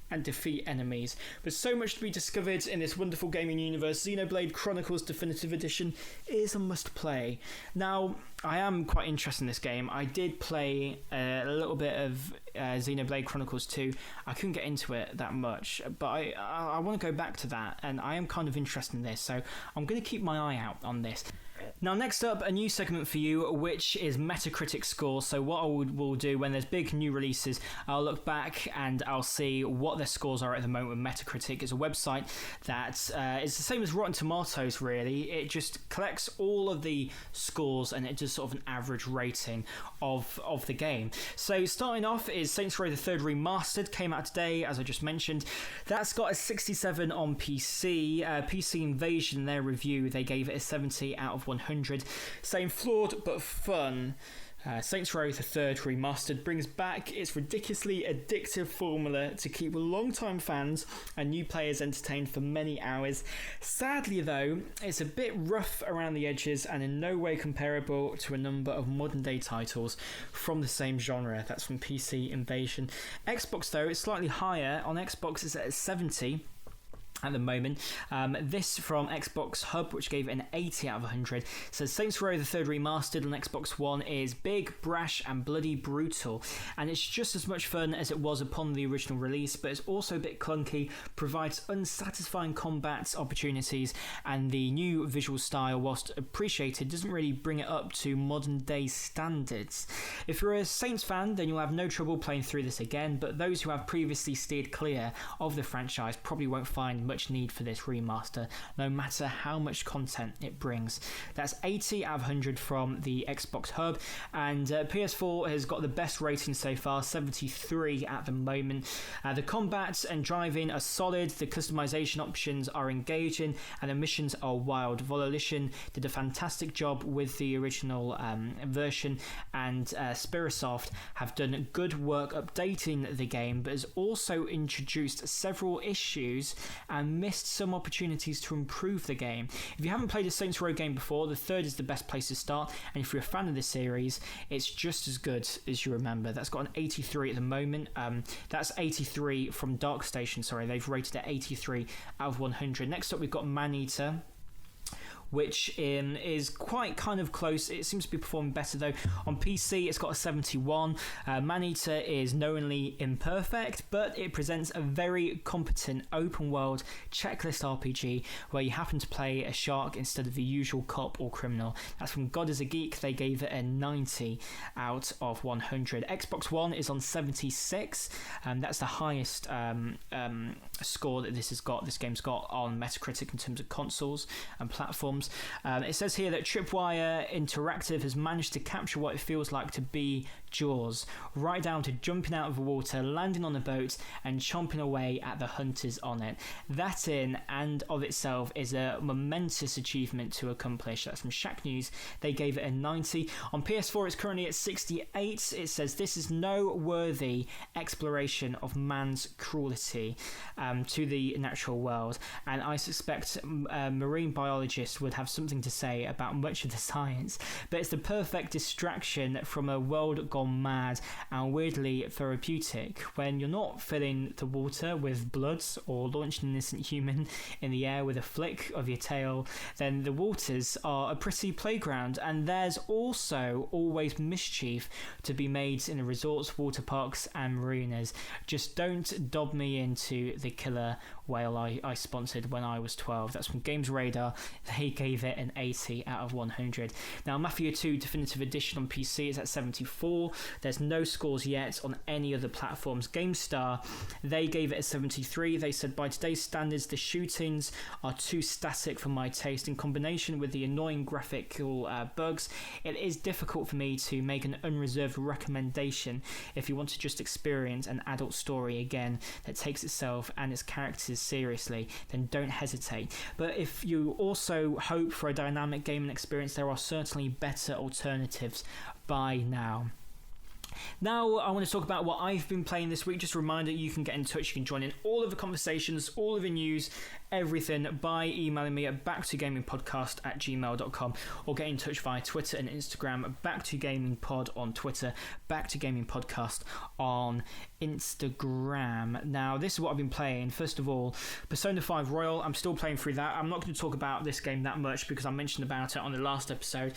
and defeat enemies. There's so much to be discovered in this wonderful gaming universe. Xenoblade Chronicles Definitive Edition is a must-play. Now, I am quite interested in this game. I did play a little bit of Xenoblade Chronicles 2. I couldn't get into it that much, but I want to go back to that, and I am kind of interested in this, so I'm going to keep my eye out on this. Now, next up, a new segment for you, which is Metacritic scores. So what I will do when there's big new releases, I'll look back and I'll see what their scores are at the moment with Metacritic. It's a website that is the same as Rotten Tomatoes, really. It just collects all of the scores and it does sort of an average rating of the game. So starting off is Saints Row the Third Remastered, came out today, as I just mentioned. That's got a 67 on PC. PC Invasion, their review, they gave it a 70 out of 100, saying flawed but fun. Saints Row the Third Remastered brings back its ridiculously addictive formula to keep long-time fans and new players entertained for many hours. Sadly though, it's a bit rough around the edges and in no way comparable to a number of modern-day titles from the same genre. That's from PC Invasion. Xbox though, it's slightly higher. On Xbox it's at 70 at the moment. This from Xbox Hub, which gave it an 80 out of 100, says Saints Row the Third Remastered on Xbox One is big, brash and bloody brutal, and it's just as much fun as it was upon the original release, but it's also a bit clunky, provides unsatisfying combat opportunities, and the new visual style, whilst appreciated, doesn't really bring it up to modern day standards. If you're a Saints fan, then you'll have no trouble playing through this again, but those who have previously steered clear of the franchise probably won't find much need for this remaster, no matter how much content it brings. That's 80 out of 100 from the Xbox Hub, and PS4 has got the best rating so far, 73 at the moment. The combat and driving are solid, the customization options are engaging, and the missions are wild. Volition did a fantastic job with the original version, and Spirasoft have done good work updating the game, but has also introduced several issues and missed some opportunities to improve the game. If you haven't played a Saints Row game before, the third is the best place to start, and if you're a fan of this series, it's just as good as you remember. That's got an 83 at the moment. That's 83 from DarkStation, sorry, they've rated it 83 out of 100. Next up we've got Maneater, which is quite kind of close. It seems to be performing better though. On PC it's got a 71. Maneater is knowingly imperfect, but it presents a very competent open world checklist RPG where you happen to play a shark instead of the usual cop or criminal. That's from God is a Geek. They gave it a 90 out of 100. Xbox One is on 76. That's the highest score that this game's got on Metacritic in terms of consoles and platforms. It says here that Tripwire Interactive has managed to capture what it feels like to be Jaws, right down to jumping out of the water, landing on a boat and chomping away at the hunters on it. That in and of itself is a momentous achievement to accomplish. That's from Shack News. They gave it a 90. On PS4 it's currently at 68. It says this is no worthy exploration of man's cruelty to the natural world, and I suspect marine biologists would have something to say about much of the science, but it's the perfect distraction from a world gone mad and weirdly therapeutic. When you're not filling the water with blood or launching an innocent human in the air with a flick of your tail, then the waters are a pretty playground, and there's also always mischief to be made in the resorts, water parks and marinas. Just don't dob me into the killer whale I sponsored when I was 12. That's from Games Radar. They gave it an 80 out of 100. Now Mafia 2 Definitive Edition on PC is at 74. There's no scores yet on any other platforms. GameStar, they gave it a 73. They said by today's standards the shootings are too static for my taste. In combination with the annoying graphical bugs, it is difficult for me to make an unreserved recommendation. If you want to just experience an adult story again that takes itself and its characters seriously, then don't hesitate. But if you also hope for a dynamic gaming experience, there are certainly better alternatives by now. Now I want to talk about what I've been playing this week. Just a reminder, you can get in touch, you can join in all of the conversations, all of the news, everything by emailing me at backtogamingpodcast@gmail.com, or get in touch via Twitter and Instagram, backtogamingpod on Twitter, backtogamingpodcast on Instagram. Now this is what I've been playing. First of all, Persona 5 Royal. I'm still playing through that. I'm not going to talk about this game that much because I mentioned about it on the last episode.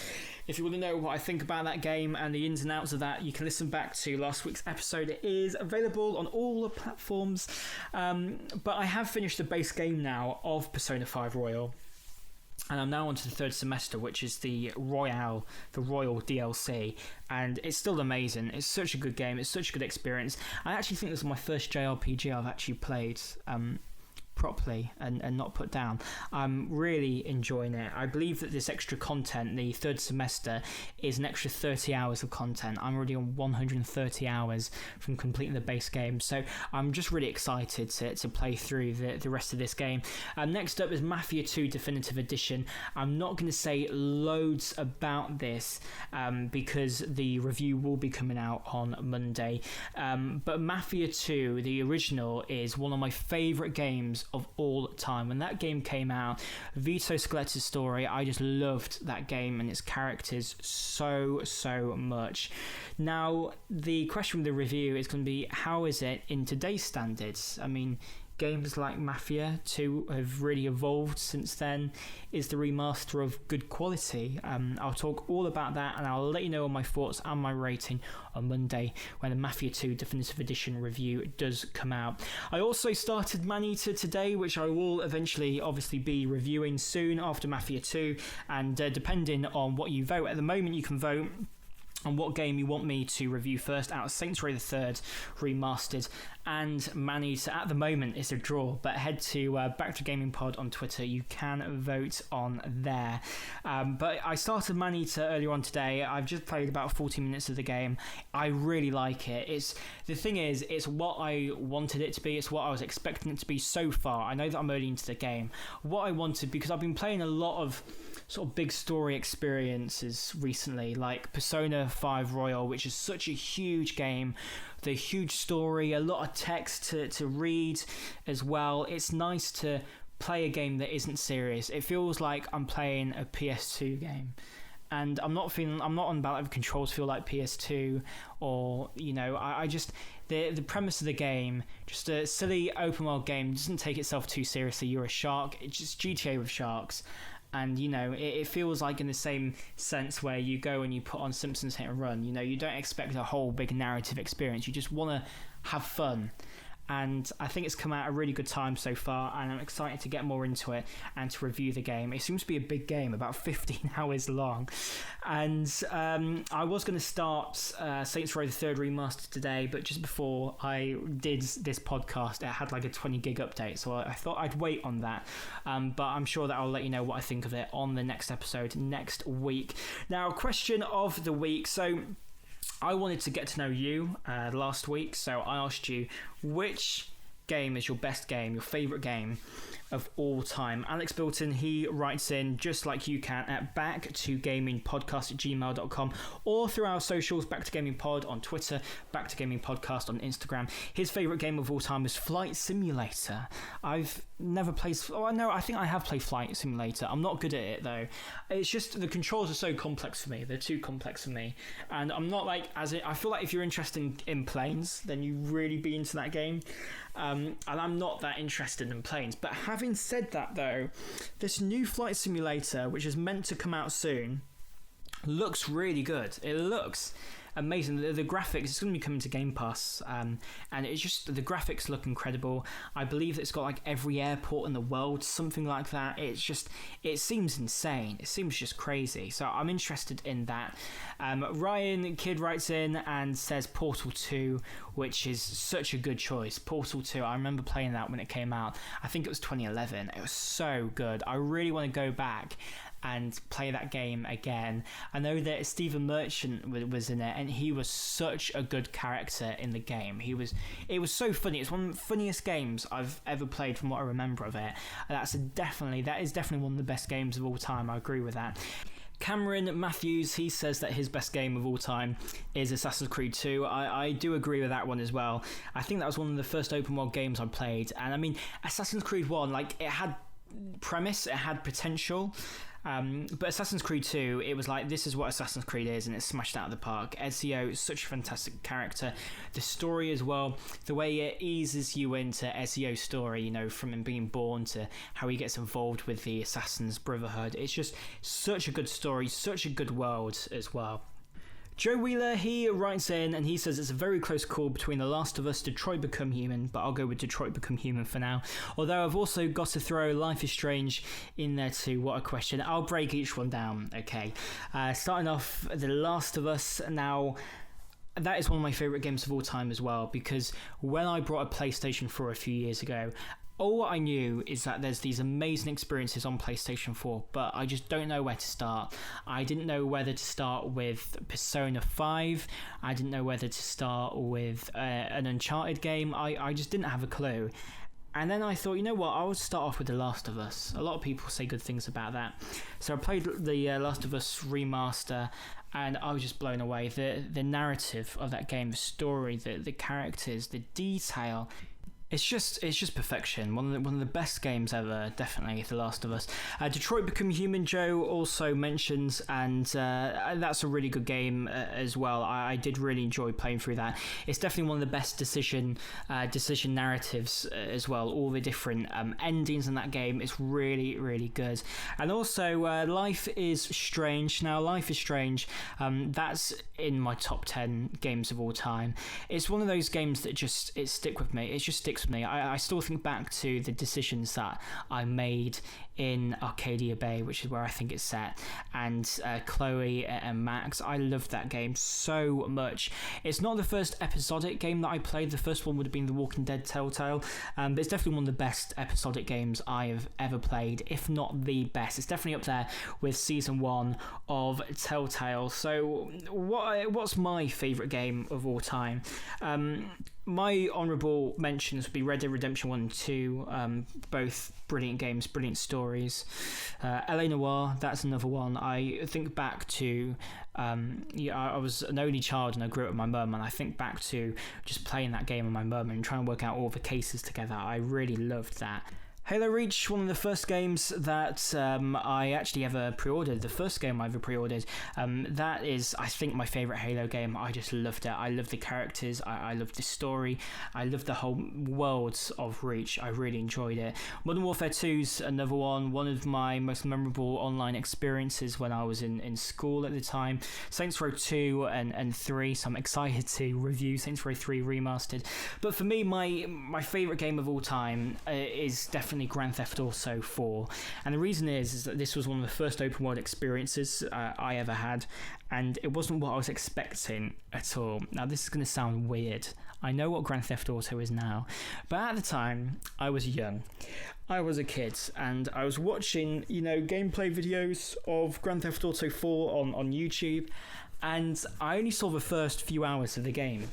If you want to know what I think about that game and the ins and outs of that, you can listen back to last week's episode. It is available on all the platforms, but I have finished the base game now of Persona 5 Royal, and I'm now on to the third semester, which is the Royal DLC, and it's still amazing. It's such a good game, it's such a good experience. I actually think this is my first JRPG I've actually played properly and not put down. I'm really enjoying it. I believe that this extra content, the third semester, is an extra 30 hours of content. I'm already on 130 hours from completing the base game, so I'm just really excited to play through the rest of this game. Next up is Mafia 2 Definitive Edition. I'm not going to say loads about this because the review will be coming out on Monday, but Mafia 2, the original, is one of my favourite games of all time. When that game came out, Vito Scaletta's story, I just loved that game and its characters so much. Now, the question with the review is going to be, how is it in today's standards? I mean, games like Mafia 2 have really evolved since then. Is the remaster of good quality? I'll talk all about that, and I'll let you know on my thoughts and my rating on Monday when the Mafia 2 Definitive Edition review does come out. I also started Maneater today, which I will eventually obviously be reviewing soon after Mafia 2, and depending on what you vote, at the moment you can vote on what game you want me to review first out of Saints Row the Third Remastered and Maneater. At the moment it's a draw, but head to BackToGaming Pod on Twitter. You can vote on there. But I started Maneater earlier on today. I've just played about 40 minutes of the game. I really like it. The thing is, it's what I wanted it to be. It's what I was expecting it to be so far. I know that I'm early into the game. What I wanted, because I've been playing a lot of sort of big story experiences recently, like Persona 5 Royal, which is such a huge game, the huge story, a lot of text to read as well. It's nice to play a game that isn't serious. It feels like I'm playing a PS2 game, and I'm not on about the controls feel like PS2, or I just the premise of the game, just a silly open world game, doesn't take itself too seriously. You're a shark. It's just GTA with sharks. And it feels like in the same sense where you go and you put on Simpsons Hit and Run. You don't expect a whole big narrative experience. You just want to have fun. And I think it's come out at a really good time so far, and I'm excited to get more into it and to review the game. It seems to be a big game, about 15 hours long. And I was going to start Saints Row the Third Remastered today, but just before I did this podcast, it had like a 20 gig update, so I thought I'd wait on that. But I'm sure that I'll let you know what I think of it on the next episode next week. Now, question of the week. So I wanted to get to know you last week, so I asked you, which game is your best game, your favourite game of all time? Alex Bilton, he writes in, just like you can, at backtogamingpodcast@gmail.com, or through our socials, BackToGamingPod on Twitter, BackToGamingPodcast on Instagram. His favourite game of all time is Flight Simulator. I've never played... Oh, no, I think I have played Flight Simulator. I'm not good at it, though. It's just the controls are so complex for me. They're too complex for me. And I'm not like... I feel like if you're interested in planes, then you really be into that game. And I'm not that interested in planes. But having said that, though, this new Flight Simulator, which is meant to come out soon, looks really good. It looks amazing. The graphics, it's going to be coming to Game Pass, and it's just, the graphics look incredible. I believe it's got like every airport in the world, something like that. It seems insane. It seems just crazy. So I'm interested in that. Ryan Kidd writes in and says Portal 2, which is such a good choice. Portal 2, I remember playing that when it came out. I think it was 2011. It was so good. I really want to go back and play that game again. I know that Stephen Merchant was in it, and he was such a good character in the game. It was so funny. It's one of the funniest games I've ever played from what I remember of it. And that is definitely one of the best games of all time. I agree with that. Cameron Matthews, he says that his best game of all time is Assassin's Creed 2. I do agree with that one as well. I think that was one of the first open world games I played. And I mean, Assassin's Creed 1, like, it had premise, it had potential. But Assassin's Creed 2, it was like, this is what Assassin's Creed is, and it's smashed out of the park. Ezio is such a fantastic character. The story as well, the way it eases you into Ezio's story, from him being born to how he gets involved with the Assassin's Brotherhood. It's just such a good story, such a good world as well. Joe Wheeler, he writes in and he says it's a very close call between The Last of Us, Detroit Become Human, but I'll go with Detroit Become Human for now. Although I've also got to throw Life is Strange in there too. What a question. I'll break each one down, okay. Starting off, The Last of Us. Now, that is one of my favourite games of all time as well, because when I brought a PlayStation 4 a few years ago, All I knew is that there's these amazing experiences on PlayStation 4, but I just don't know where to start. I didn't know whether to start with Persona 5. I didn't know whether to start with an Uncharted game. I just didn't have a clue. And then I thought, you know what, I would start off with The Last of Us. A lot of people say good things about that. So I played the Last of Us remaster, and I was just blown away. The narrative of that game, the story, the characters, the detail. It's just perfection. One of the best games ever, definitely, The Last of Us. Detroit Become Human, Joe also mentions, and that's a really good game as well. I did really enjoy playing through that. It's definitely one of the best decision narratives as well. All the different endings in that game is really, really good. And also, Life is Strange. Now, Life is Strange, that's in my top 10 games of all time. It's one of those games that it sticks with me. It just sticks with me. I still think back to the decisions that I made in Arcadia Bay, which is where I think it's set, and Chloe and Max. I loved that game so much. It's not the first episodic game that I played. The first one would have been The Walking Dead Telltale, but it's definitely one of the best episodic games I have ever played, if not the best. It's definitely up there with season 1 of Telltale. So what's my favourite game of all time? My honourable mentions would be Red Dead Redemption 1 and 2, both brilliant games, brilliant stories. LA Noire, that's another one. I think back to, I was an only child and I grew up with my mum, and I think back to just playing that game with my mum and trying to work out all the cases together. I really loved that. Halo Reach, one of the first games that I actually ever pre-ordered, the first game I ever pre-ordered. That is, I think, my favourite Halo game. I just loved it. I loved the characters, I loved the story, I loved the whole worlds of Reach. I really enjoyed it. Modern Warfare 2's another one of my most memorable online experiences when I was in school at the time. Saints Row 2 and 3, so I'm excited to review Saints Row 3 Remastered. But for me, my favourite game of all time is definitely Grand Theft Auto 4, and the reason is that this was one of the first open world experiences I ever had, and it wasn't what I was expecting at all. Now, this is going to sound weird. I know what Grand Theft Auto is now, but at the time I was young. I was a kid and I was watching, gameplay videos of Grand Theft Auto 4 on YouTube, and I only saw the first few hours of the game.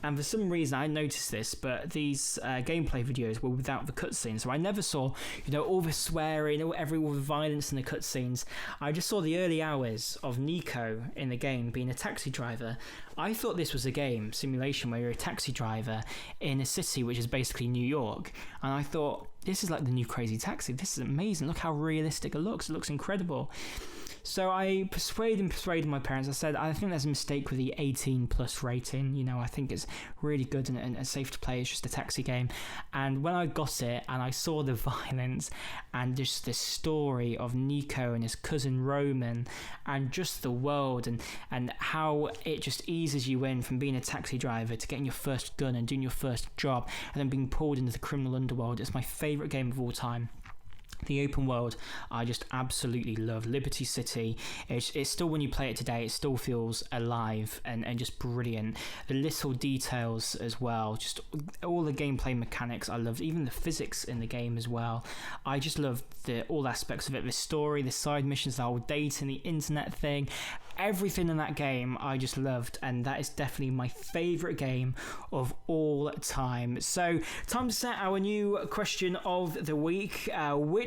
And for some reason, I noticed this, but these gameplay videos were without the cutscenes, so I never saw, all the swearing, all the violence in the cutscenes. I just saw the early hours of Nico in the game being a taxi driver. I thought this was a game simulation where you're a taxi driver in a city which is basically New York, and I thought, this is like the new Crazy Taxi. This is amazing. Look how realistic it looks. It looks incredible. So I persuaded my parents. I said, I think there's a mistake with the 18 plus rating. I think it's really good and safe to play. It's just a taxi game. And when I got it and I saw the violence and just the story of Nico and his cousin Roman and just the world and how it just eases you in from being a taxi driver to getting your first gun and doing your first job and then being pulled into the criminal underworld, it's my favourite game of all time. The open world, I just absolutely love. Liberty City, it's still, when you play it today, it still feels alive and just brilliant. The little details as well, just all the gameplay mechanics I love, even the physics in the game as well. I just love all aspects of it, the story, the side missions, the whole dating, the internet thing, everything in that game I just loved, and that is definitely my favourite game of all time. So, time to set our new question of the week.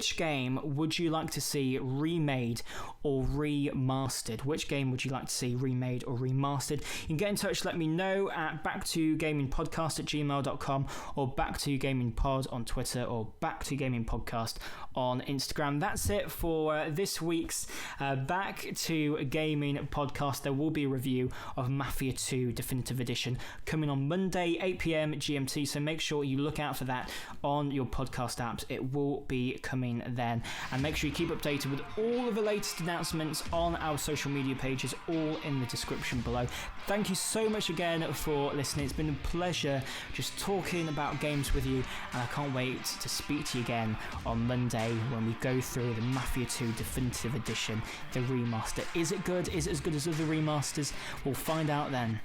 Which game would you like to see remade or remastered? Which game would you like to see remade or remastered? You can get in touch, let me know at backtogamingpodcast@gmail.com or backtogamingpod on Twitter or backtogamingpodcast on Instagram. That's it for this week's Back to Gaming podcast. There will be a review of Mafia 2 Definitive Edition coming on Monday, 8 p.m. GMT, so make sure you look out for that on your podcast apps. It will be coming then, and make sure you keep updated with all of the latest announcements on our social media pages, all in the description below. Thank you so much again for listening. It's been a pleasure just talking about games with you, and I can't wait to speak to you again on Monday when we go through the Mafia 2 Definitive Edition, the remaster. Is it good? Is it as good as other remasters? We'll find out then.